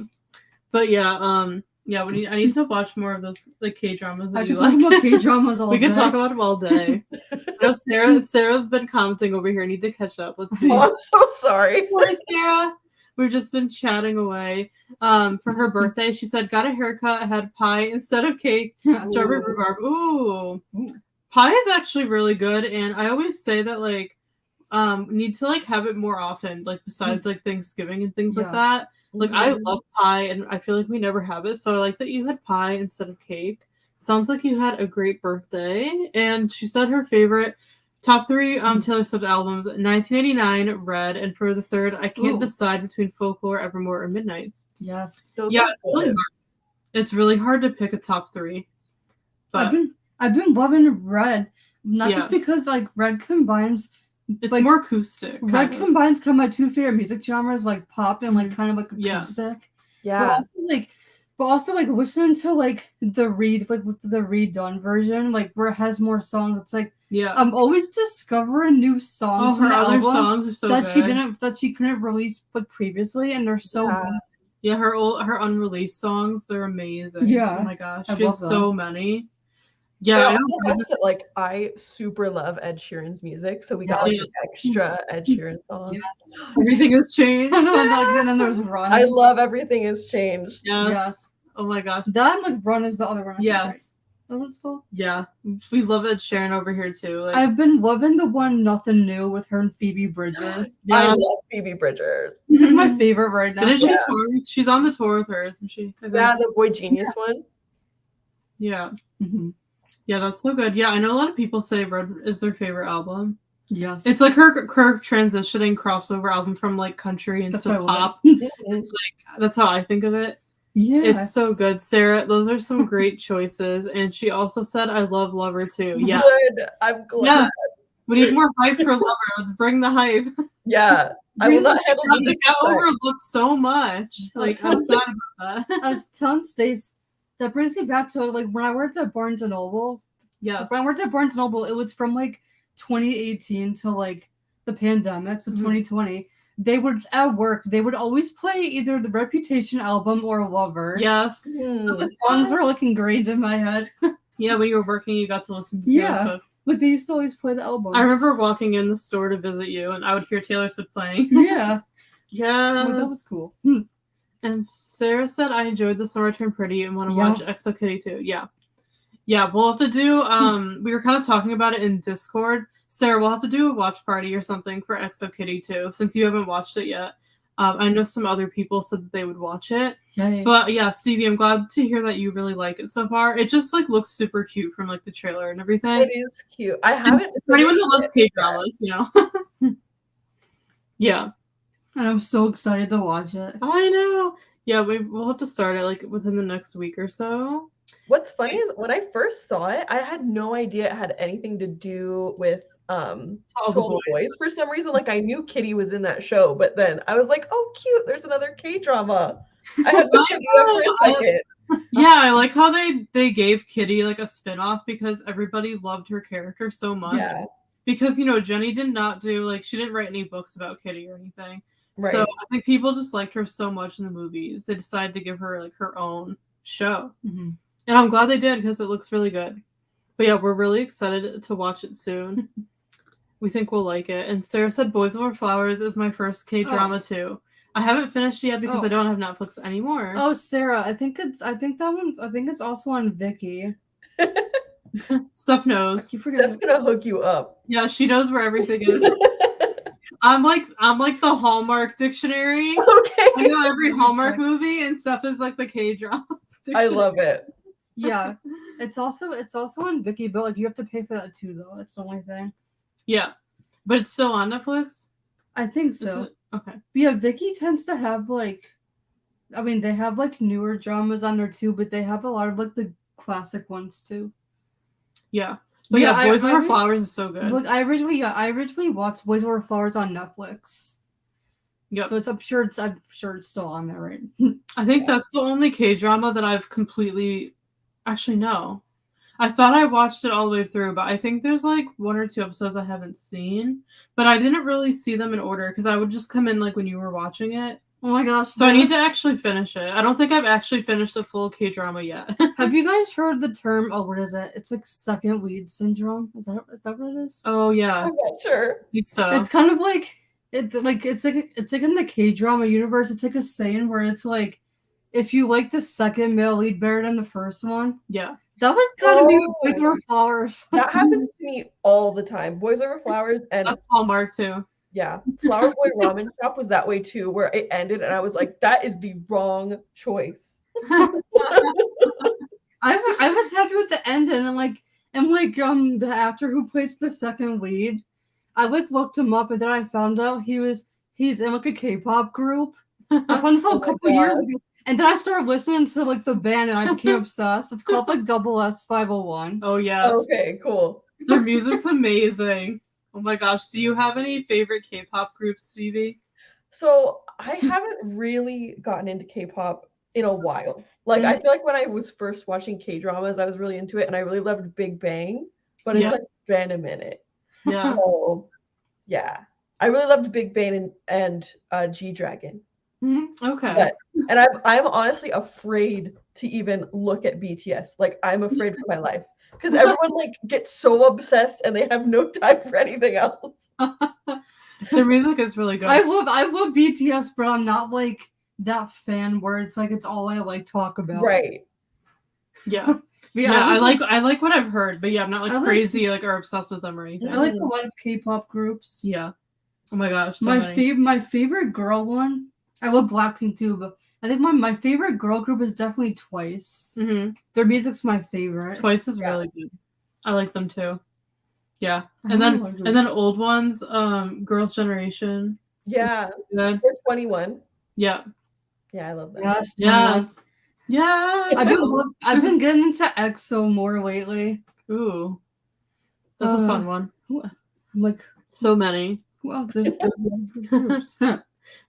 But yeah, I need to watch more of those like K-dramas that I you can talk like. about K-dramas all We day. could talk about them all day. I know Sarah's been commenting over here. I need to catch up. Let's see. Oh, I'm so sorry. Poor Sarah. We've just been chatting away. For her birthday, she said, got a haircut, had pie instead of cake, strawberry rhubarb. Ooh. Pie is actually really good, and I always say that like need to like have it more often, like besides like Thanksgiving and things like that. Like I love pie, and I feel like we never have it, so I like that you had pie instead of cake. Sounds like you had a great birthday. And she said her favorite top 3 Taylor Swift albums: 1989, Red, and for the third, I can't decide between Folklore, Evermore, or Midnights. Yes. It's really hard to pick a top 3. But I've been loving Red, not just because like Red combines. It's like, more acoustic. Red combines kind of my 2 favorite music genres, like pop and like kind of like acoustic. Yeah. But also like listening to like the redone version, like where it has more songs. It's like I'm always discovering new songs. Her other songs are so good. that she couldn't release like previously, and they're so good. Yeah, her unreleased songs, they're amazing. Yeah. Oh my gosh, she has so many. Yeah, I also have to, like, I super love Ed Sheeran's music, so we got like extra Ed Sheeran songs. Yes. Everything has changed. And then there's Run. I love Everything Has Changed. Yes. Oh my gosh. That like Run is the other one. Yes. Is that what it's called? Yeah, we love Ed Sheeran over here too. Like, I've been loving the one Nothing New with her and Phoebe Bridgers. I love Phoebe Bridgers. It's like my favorite right now. Didn't she tour? She's on the tour with her, isn't she? Yeah, the Boy Genius one. Yeah. Yeah, that's so good. Yeah, I know a lot of people say Red is their favorite album. Yes. It's like her transitioning crossover album from like country into pop. It's like that's how I think of it. Yeah. It's so good. Sarah, those are some great choices. And she also said I love Lover too. Yeah. Good. I'm glad. Yeah. We need more hype for Lover. Let's bring the hype. Yeah. I will not handle it. Got overlooked so much. Like I'm sad about that. I was telling Stace, that brings me back to like when I worked at Barnes & Noble. Yes. When I worked at Barnes & Noble, it was from like 2018 to like the pandemic, so 2020. They would always play either the Reputation album or Lover. Yes. So the songs were like ingrained in my head. Yeah, when you were working, you got to listen to Taylor Swift. But they used to always play the albums. I remember walking in the store to visit you, and I would hear Taylor Swift playing. Yeah. Yeah. That was cool. And Sarah said, I enjoyed The Summer Turned Pretty and want to watch XO Kitty too. Yeah. Yeah, we'll have to do, we were kind of talking about it in Discord. Sarah, we'll have to do a watch party or something for XO Kitty too, since you haven't watched it yet. I know some other people said that they would watch it. Yay. But yeah, Stevie, I'm glad to hear that you really like it so far. It just like looks super cute from like the trailer and everything. It is cute. I haven't. For anyone that loves K-dramas, you know. Yeah. And I'm so excited to watch it. I know. Yeah, we'll have to start it like within the next week or so. What's funny is when I first saw it, I had no idea it had anything to do with To All the Boys for some reason. Like I knew Kitty was in that show, but then I was like, oh cute, there's another K-drama. I had no idea for a second. Yeah, I like how they gave Kitty like a spin-off because everybody loved her character so much. Yeah. Because you know, Jenny did not do like she didn't write any books about Kitty or anything. Right. So I think people just liked her so much in the movies. They decided to give her like her own show. And I'm glad they did because it looks really good. But yeah, we're really excited to watch it soon. We think we'll like it. And Sarah said Boys Over Flowers is my first K-drama too. I haven't finished yet because I don't have Netflix anymore. Oh, Sarah, I think it's also on Viki. Steph knows. Steph's gonna hook you up. Yeah, she knows where everything is. I'm like the Hallmark dictionary. Okay. I know every Hallmark movie, and Steph is like the K-drama dictionary. I love it. Yeah, it's also on Viki, but like you have to pay for that too, though. That's the only thing. Yeah, but it's still on Netflix. I think so. Okay. But yeah, Viki tends to have like, I mean, they have like newer dramas on there too, but they have a lot of like the classic ones too. Yeah. But yeah, Boys Over Flowers is so good. Look, I originally watched Boys Over Flowers on Netflix. Yep. So I'm sure it's still on there, right? I think that's the only K-drama that I've completely. Actually, no. I thought I watched it all the way through, but I think there's like 1 or 2 episodes I haven't seen. But I didn't really see them in order because I would just come in like when you were watching it. Oh my gosh. So I need to actually finish it. I don't think I've actually finished a full K-drama yet. Have you guys heard the term, what is it? It's like second lead syndrome. Is that what it is? Oh yeah. I'm not sure. I think so. It's kind of like it's like in the K-drama universe, it's like a saying where it's like if you like the second male lead better than the first one. Yeah. That was kind of me with Boys Over Flowers. That happens to me all the time. Boys Over Flowers and that's Hallmark too. Yeah, Flower Boy Ramen Shop was that way too, where it ended and I was like, that is the wrong choice. I was happy with the ending and the actor who plays the second lead, I like looked him up and then I found out he's in like a K-pop group. I found this out a couple years ago. And then I started listening to like the band and I became obsessed. It's called like Double S 501. Oh yes. Okay, cool. Their music's amazing. Oh my gosh. Do you have any favorite K-pop groups, Stevie? So I haven't really gotten into K-pop in a while. Like I feel like when I was first watching K-dramas, I was really into it and I really loved Big Bang, but it's like been a minute. Yeah. So yeah. I really loved Big Bang and G-Dragon. Okay. And I'm honestly afraid to even look at BTS. Like I'm afraid for my life because everyone like gets so obsessed and they have no time for anything else. Their music is really good. I love BTS, but I'm not like that fan where it's like it's all I like talk about. Right. Yeah. Yeah, I like what I've heard, but yeah, I'm not like crazy or obsessed with them or anything. I like a lot of K-pop groups. Yeah. Oh my gosh. So my favorite girl one. I love Blackpink too, but I think my favorite girl group is definitely Twice. Mm-hmm. Their music's my favorite. Twice is really good. I like them too. Yeah. And then old ones, Girls' Generation. Yeah. They're 21. Yeah. Yeah, I love that. Yes. Yes. Yes. I've been getting into EXO more lately. Ooh. That's a fun one. I'm like so many. Well, there's groups.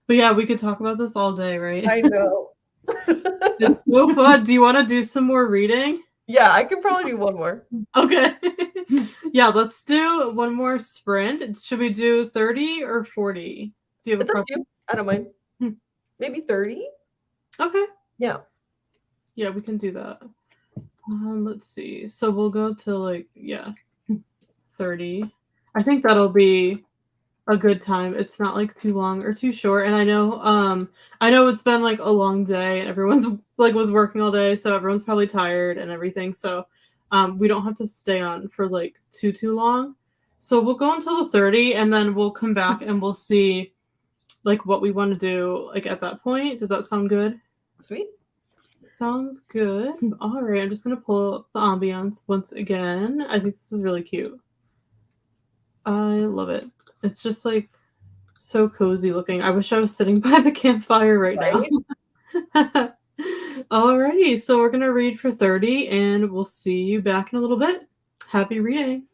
But yeah, we could talk about this all day, right? I know. It's so fun. Do you want to do some more reading? Yeah, I can probably do one more. Okay. Yeah, let's do one more sprint. Should we do 30 or 40? Do you have a preference? I don't mind. Maybe 30? Okay. Yeah. Yeah, we can do that. Let's see. So we'll go to 30. I think that'll be a good time. It's not like too long or too short. And I know it's been like a long day and everyone's like was working all day, so everyone's probably tired and everything. So we don't have to stay on for like too long. So we'll go until the 30 and then we'll come back and we'll see like what we want to do like at that point. Does that sound good? Sweet. Sounds good. All right, I'm just gonna pull up the ambiance once again. I think this is really cute. I love it. It's just like so cozy looking. I wish I was sitting by the campfire right now. Alrighty, so we're gonna read for 30 and we'll see you back in a little bit. Happy reading.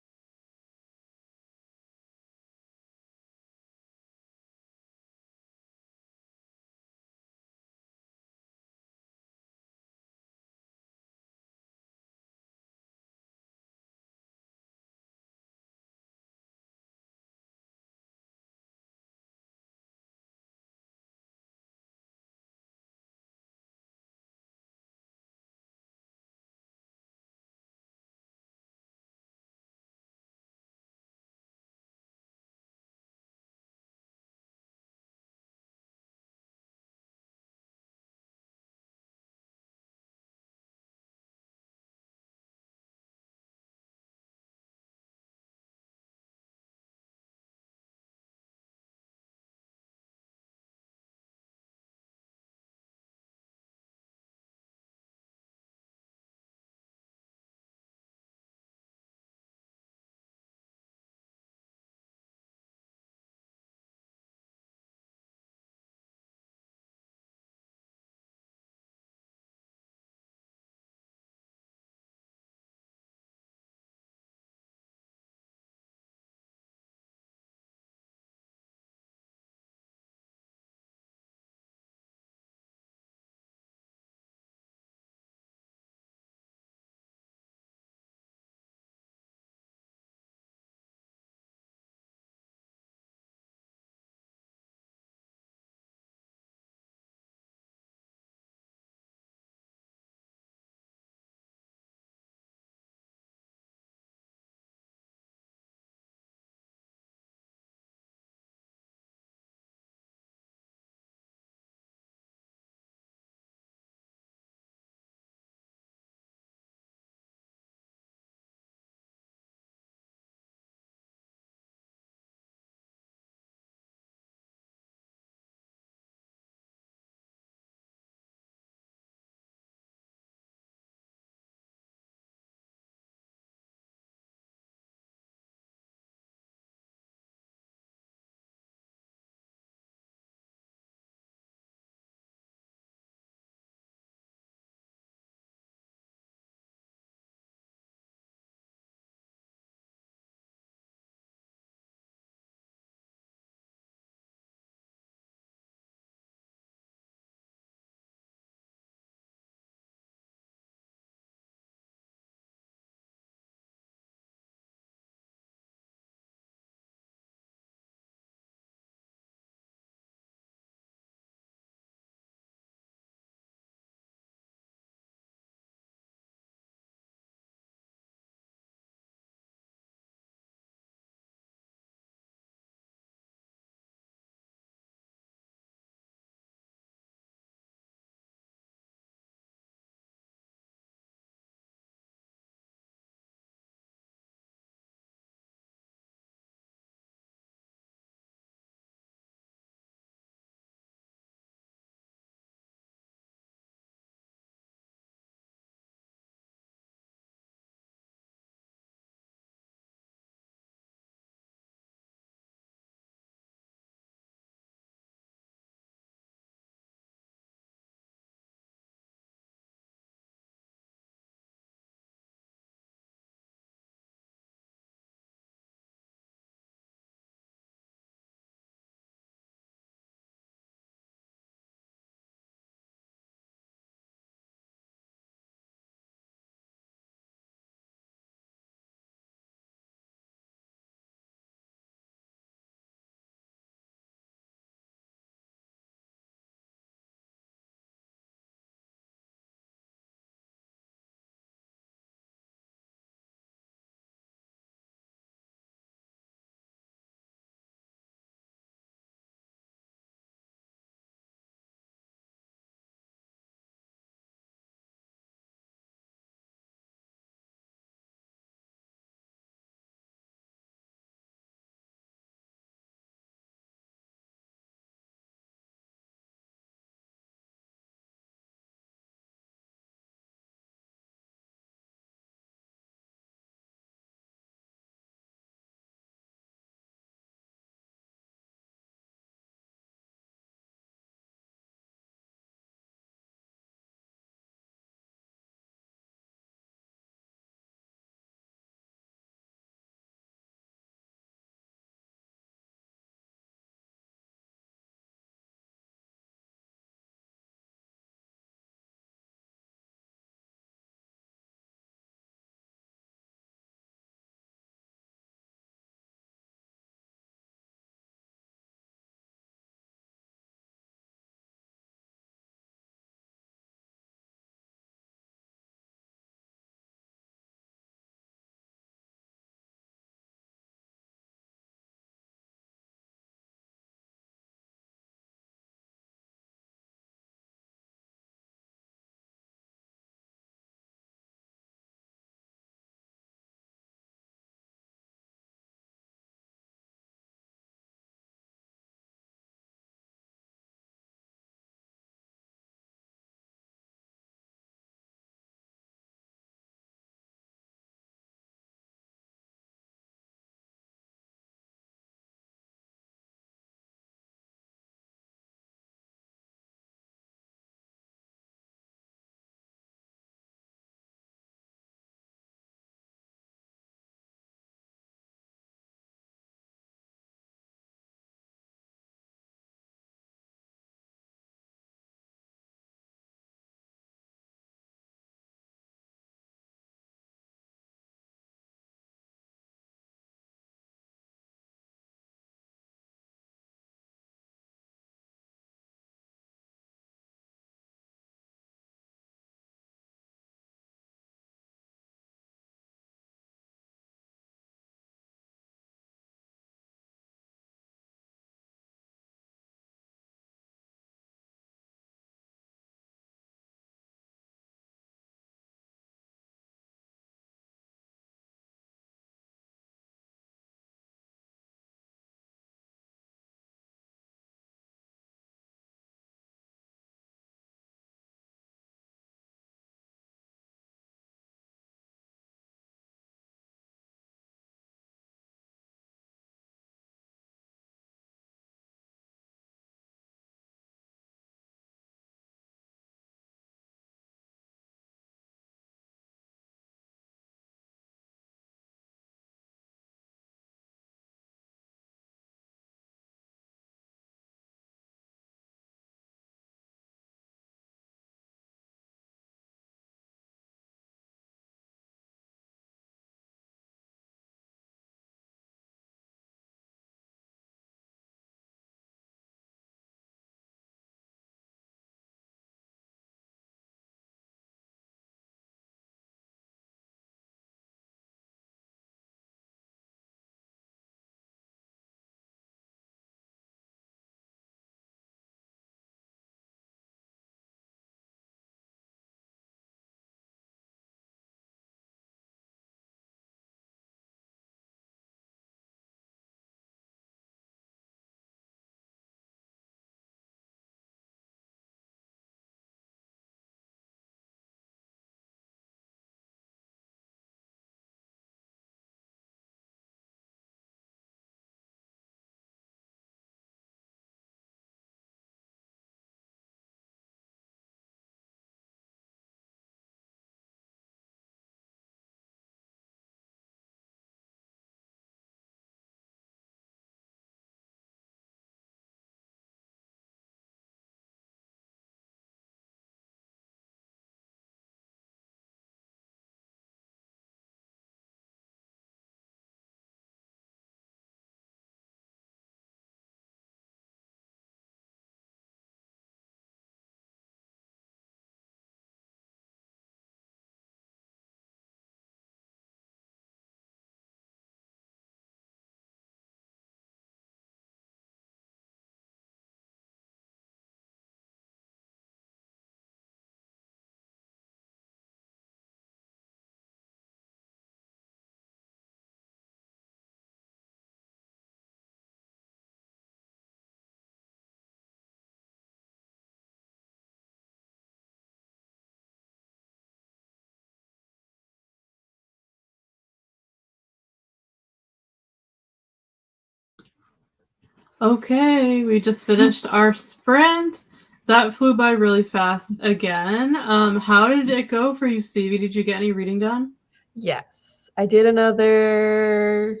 Okay, we just finished our sprint. That flew by really fast again. How did it go for you, Stevie? Did you get any reading done? Yes, I did another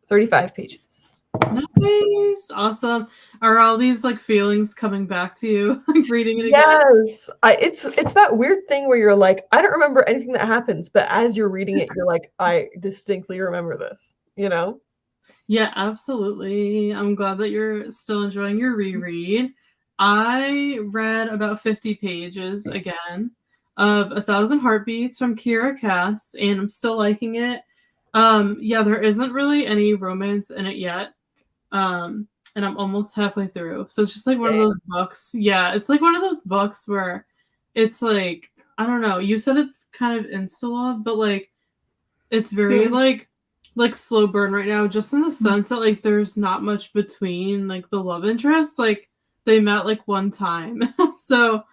35 pages. Nice, awesome. Are all these like feelings coming back to you, like reading it again? Yes, it's that weird thing where you're like, I don't remember anything that happens, but as you're reading it, you're like, I distinctly remember this. You know? Yeah, absolutely. I'm glad that you're still enjoying your reread. I read about 50 pages again of 1,000 Heartbeats from Kira Cass, and I'm still liking it. Yeah, there isn't really any romance in it yet. And I'm almost halfway through. So it's just like one of those books. Yeah, it's like one of those books where it's like, I don't know, you said it's kind of insta-love, but like it's very like slow burn right now, just in the sense that like there's not much between like the love interests. Like they met like one time. So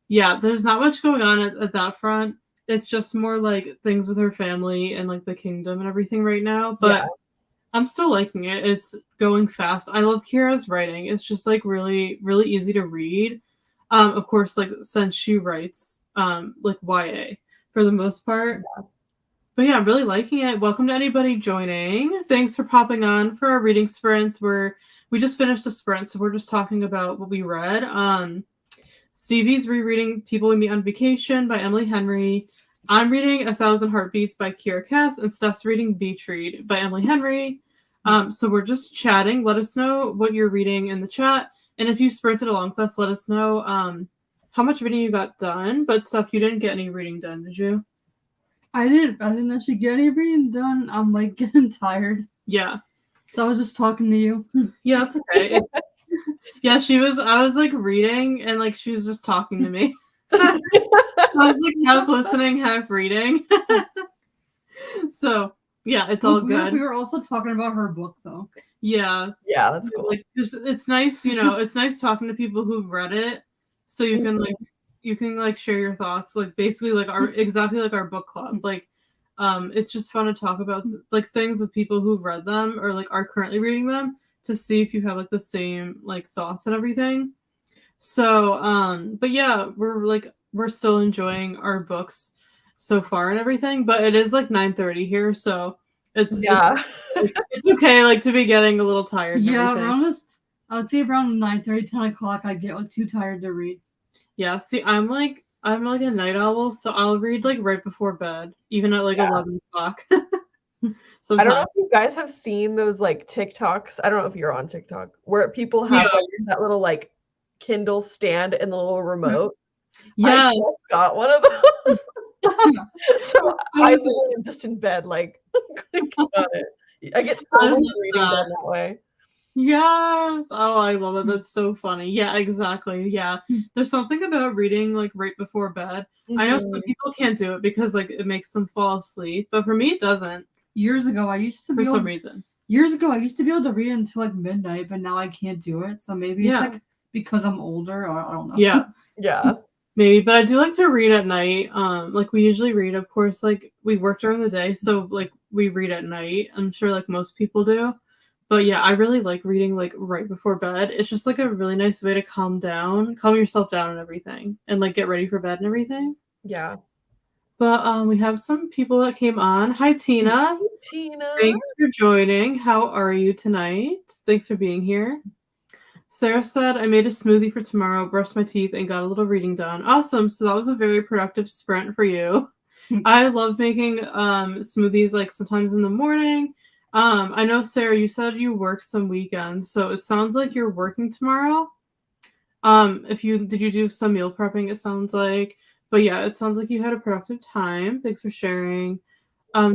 yeah, there's not much going on at that front. It's just more like things with her family and like the kingdom and everything right now. But I'm still liking it. It's going fast. I love Kira's writing. It's just like really, really easy to read. Of course, like since she writes like YA for the most part. But yeah, I'm really liking it. Welcome to anybody joining. Thanks for popping on for our reading sprints. We just finished a sprint, so we're just talking about what we read. Stevie's rereading People We Meet on Vacation by Emily Henry. I'm reading 1,000 Heartbeats by Kira Cass, and Steph's reading Beach Read by Emily Henry. So we're just chatting. Let us know what you're reading in the chat. And if you sprinted along with us, let us know how much reading you got done. But Steph, you didn't get any reading done, did you? I didn't actually get any reading done. I'm like getting tired. Yeah. So I was just talking to you. Yeah, that's okay. Yeah, I was like reading and like she was just talking to me. I was like half listening, half reading. So yeah, it's all good. We were also talking about her book though. Yeah, that's cool. Like it's nice, you know, it's nice talking to people who've read it, so you can like share your thoughts, like basically like exactly like our book club. Like it's just fun to talk about like things with people who've read them or like are currently reading them, to see if you have like the same like thoughts and everything. So but yeah, we're still enjoying our books so far and everything, but it is like 9:30 here, so it's okay like to be getting a little tired. Yeah, I would say around 9:30, 10 o'clock I get like too tired to read. Yeah, see, I'm like a night owl, so I'll read like right before bed, even at like 11 o'clock. I don't know if you guys have seen those like TikToks. I don't know if you're on TikTok, where people have like, that little like Kindle stand and the little remote. Yeah, I just got one of those. So I literally am just in bed, like clicking on it. I get so much reading done that way. Yes. Oh, I love it. That's so funny. Yeah, exactly. Yeah. There's something about reading like right before bed. I know some people can't do it because like it makes them fall asleep, but for me it doesn't. Years ago I used to for some reason. Years ago I used to be able to read until like midnight, but now I can't do it. So maybe it's like because I'm older, or I don't know. Yeah. Yeah. Maybe, but I do like to read at night. Like we usually read, of course, like we work during the day, so like we read at night. I'm sure like most people do. But yeah, I really like reading like right before bed. It's just like a really nice way to calm yourself down and everything, and like get ready for bed and everything. Yeah. But we have some people that came on. Hi, Tina. Hey, Tina. Thanks for joining. How are you tonight? Thanks for being here. Sarah said, I made a smoothie for tomorrow, brushed my teeth, and got a little reading done. Awesome. So that was a very productive sprint for you. I love making smoothies like sometimes in the morning. I know, Sarah, you said you work some weekends, so it sounds like you're working tomorrow. Did you do some meal prepping, it sounds like. But yeah, it sounds like you had a productive time. Thanks for sharing.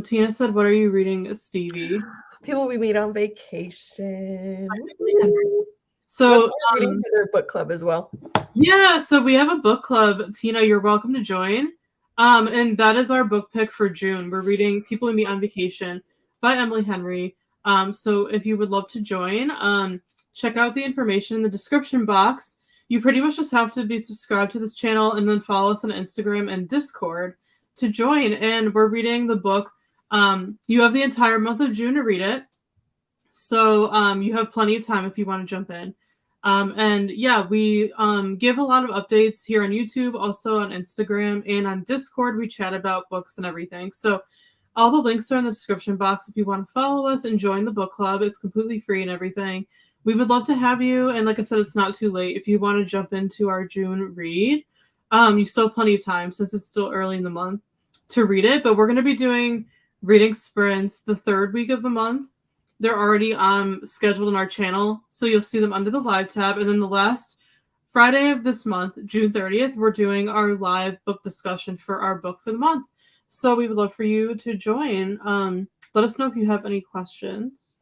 Tina said, what are you reading, Stevie? People We Meet on Vacation. So reading for their book club as well. Yeah, so we have a book club. Tina, you're welcome to join. And that is our book pick for June. We're reading People We Meet on Vacation by Emily Henry. So if you would love to join, check out the information in the description box. You pretty much just have to be subscribed to this channel and then follow us on Instagram and Discord to join. And we're reading the book. You have the entire month of June to read it. So you have plenty of time if you want to jump in. And yeah, we give a lot of updates here on YouTube, also on Instagram, and on Discord. We chat about books and everything. So all the links are in the description box if you want to follow us and join the book club. It's completely free and everything. We would love to have you. And like I said, it's not too late. If you want to jump into our June read, you still have plenty of time since it's still early in the month to read it. But we're going to be doing reading sprints the third week of the month. They're already scheduled on our channel, so you'll see them under the live tab. And then the last Friday of this month, June 30th, we're doing our live book discussion for our book for the month. So we would love for you to join. Let us know if you have any questions.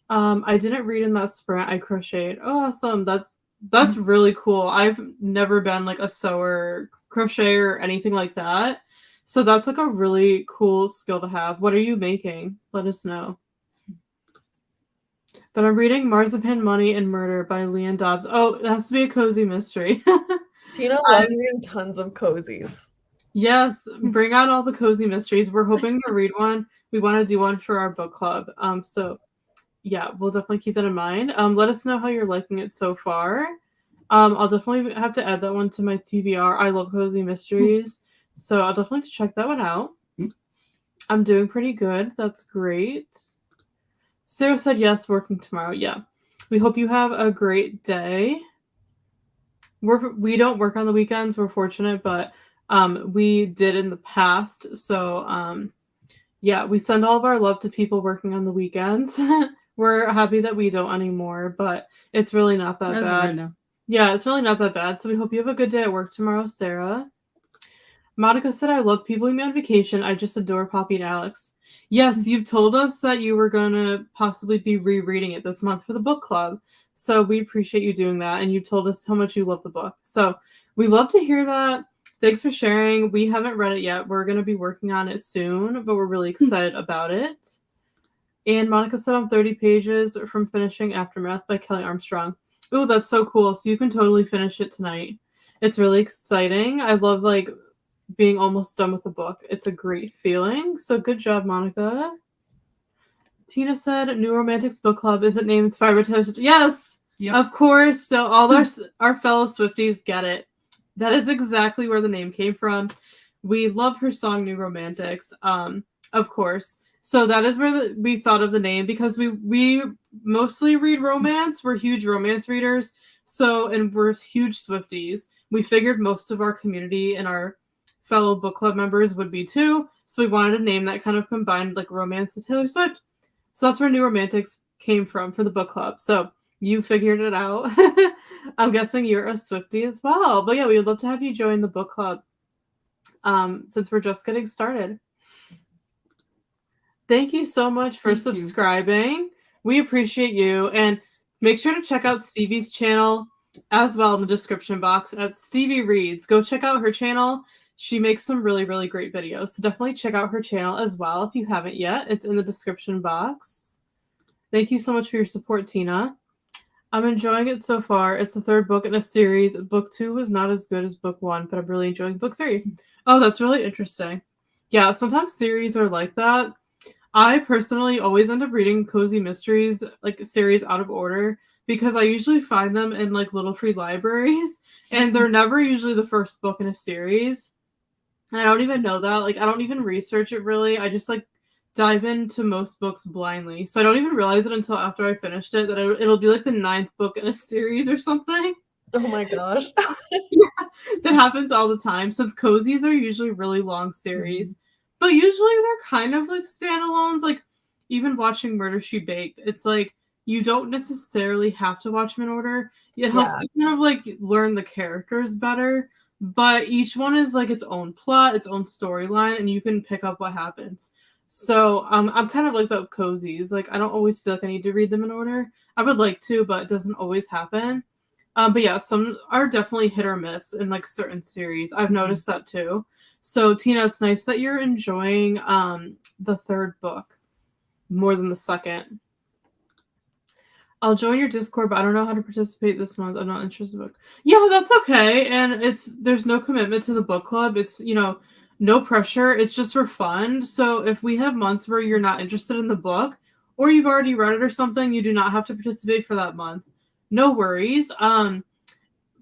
I didn't read in that sprint. I crocheted. Oh, awesome. That's really cool. I've never been like a sewer, crocheter, or anything like that. So that's like a really cool skill to have. What are you making? Let us know. But I'm reading Marzipan, Money, and Murder by Leanne Dobbs. Oh, it has to be a cozy mystery. Tina loves reading tons of cozies. Yes, bring out all the cozy mysteries. We're hoping to read one. We want to do one for our book club. So yeah, we'll definitely keep that in mind. Let us know how you're liking it so far. I'll definitely have to add that one to my TBR. I love cozy mysteries. So I'll definitely have to check that one out. I'm doing pretty good. That's great. Sarah said yes, working tomorrow. Yeah. We hope you have a great day. We don't work on the weekends. We're fortunate, but we did in the past. So yeah, we send all of our love to people working on the weekends. We're happy that we don't anymore, but it's really not that bad. Yeah, it's really not that bad. So we hope you have a good day at work tomorrow, Sarah. Monica said, I love people with me on vacation. I just adore Poppy and Alex. Yes, you've told us that you were going to possibly be rereading it this month for the book club. So we appreciate you doing that. And you told us how much you love the book. So we love to hear that. Thanks for sharing. We haven't read it yet. We're going to be working on it soon, but we're really excited about it. And Monica said I'm 30 pages from finishing Aftermath by Kelly Armstrong. Oh, that's so cool. So you can totally finish it tonight. It's really exciting. I love being almost done with the book. It's a great feeling. So good job, Monica. Tina said, New Romantics Book Club. Is it named inspired by Taylor Swift? Yes, yep. Of course. So all our fellow Swifties get it. That is exactly where the name came from. We love her song New Romantics, of course. So that is where we thought of the name, because we mostly read romance. We're huge romance readers. So, and we're huge Swifties. We figured most of our community and our fellow book club members would be too. So we wanted a name that kind of combined romance with Taylor Swift. So that's where New Romantics came from for the book club. So you figured it out. I'm guessing you're a Swiftie as well. But yeah, we would love to have you join the book club since we're just getting started. Thank you so much for subscribing. We appreciate you. And make sure to check out Stevie's channel as well in the description box at Stevie Reads. Go check out her channel. She makes some really, really great videos. So definitely check out her channel as well if you haven't yet. It's in the description box. Thank you so much for your support, Tina. I'm enjoying it so far. It's the third book in a series. Book 2 was not as good as book 1, but I'm really enjoying book 3. Oh, that's really interesting. Yeah, sometimes series are like that. I personally always end up reading cozy mysteries, series out of order, because I usually find them in little free libraries, and they're never usually the first book in a series. And I don't even know that. I don't even research it really. I just dive into most books blindly. So I don't even realize it until after I finished it that it'll be the 9th book in a series or something. Oh my gosh. Yeah, that happens all the time, since cozies are usually really long series. But usually they're kind of standalones. Even watching Murder, She Baked, it's you don't necessarily have to watch them in order. It helps you kind of learn the characters better. But each one is its own plot, its own storyline, and you can pick up what happens. So I'm kind of like that with cozies. I don't always feel I need to read them in order. I would like to, but it doesn't always happen. But yeah, some are definitely hit or miss in certain series. I've noticed that too. So Tina, it's nice that you're enjoying the third book more than the second. I'll join your Discord, but I don't know how to participate this month. I'm not interested in the book. Yeah, that's okay. And there's no commitment to the book club. It's, no pressure. It's just for fun. So if we have months where you're not interested in the book, or you've already read it or something, you do not have to participate for that month. No worries.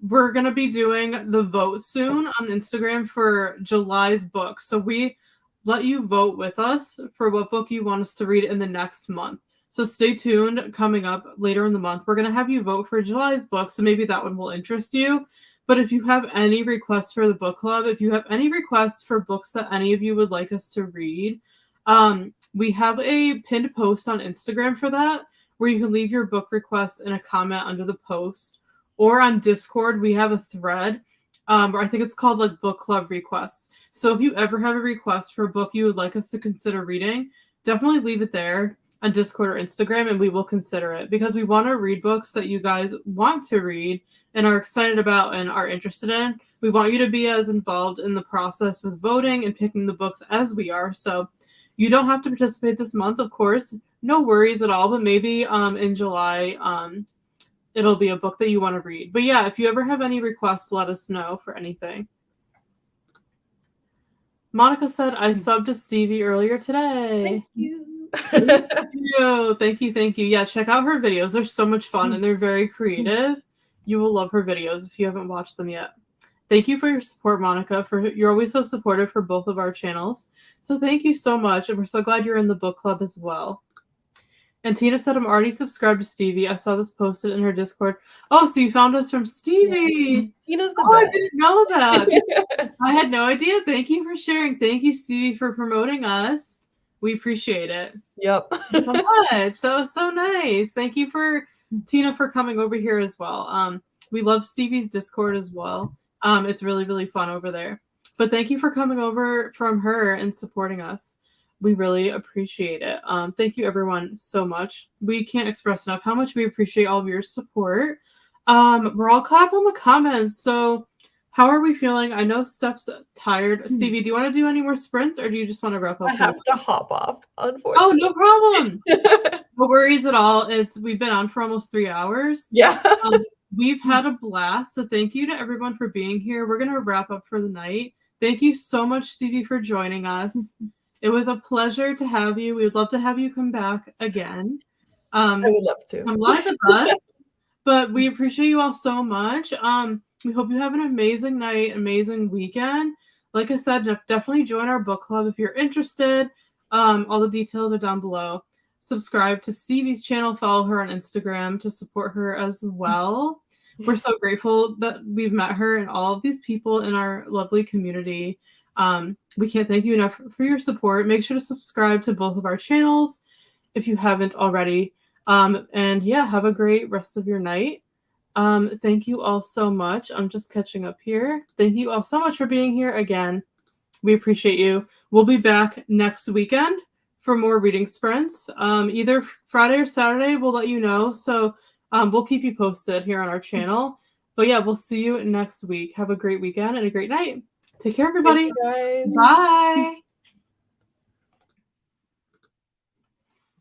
We're going to be doing the vote soon on Instagram for July's book. So we let you vote with us for what book you want us to read in the next month. So stay tuned. Coming up later in the month, we're going to have you vote for July's book. So maybe that one will interest you. But if you have any requests for the book club, if you have any requests for books that any of you would like us to read, we have a pinned post on Instagram for that, where you can leave your book requests in a comment under the post. Or on Discord, we have a thread, or I think it's called like book club requests. So if you ever have a request for a book you would like us to consider reading, definitely leave it there on Discord or Instagram, and we will consider it, because we want to read books that you guys want to read and are excited about and are interested in. We want you to be as involved in the process with voting and picking the books as we are. So you don't have to participate this month, of course. No worries at all, but maybe in July, it'll be a book that you want to read. But yeah, if you ever have any requests, let us know for anything. Monica said, I subbed to Stevie earlier today. Thank you. Thank you. Yeah, check out her videos. They're so much fun and they're very creative. You will love her videos if you haven't watched them yet. Thank you for your support, Monica. You're always so supportive for both of our channels. So thank you so much. And we're so glad you're in the book club as well. And Tina said, I'm already subscribed to Stevie. I saw this posted in her Discord. Oh, so you found us from Stevie. Yeah. Tina's the best. I didn't know that. I had no idea. Thank you for sharing. Thank you, Stevie, for promoting us. We appreciate it. Yep. So much. That was so nice. Thank you for Tina for coming over here as well. We love Stevie's Discord as well. It's really, really fun over there. But thank you for coming over from her and supporting us. We really appreciate it. Thank you, everyone, so much. We can't express enough how much we appreciate all of your support. We're all caught up on the comments. So how are we feeling? I know Steph's tired. Stevie, do you want to do any more sprints, or do you just want to wrap up? I have to hop off, unfortunately. Oh, no problem. No worries at all. We've been on for almost 3 hours. Yeah. We've had a blast. So thank you to everyone for being here. We're going to wrap up for the night. Thank you so much, Stevie, for joining us. It was a pleasure to have you. We would love to have you come back again. I would love to. Come live with us. But we appreciate you all so much. We hope you have an amazing night, amazing weekend. Like I said, definitely join our book club if you're interested. All the details are down below. Subscribe to Stevie's channel. Follow her on Instagram to support her as well. We're so grateful that we've met her and all of these people in our lovely community. We can't thank you enough for your support. Make sure to subscribe to both of our channels if you haven't already. And yeah, have a great rest of your night. Thank you all so much. I'm just catching up here. Thank you all so much for being here again. We appreciate you. We'll be back next weekend for more reading sprints. Either Friday or Saturday, we'll let you know. So we'll keep you posted here on our channel. But yeah, we'll see you next week. Have a great weekend and a great night. Take care, everybody. Thank you, guys. Bye.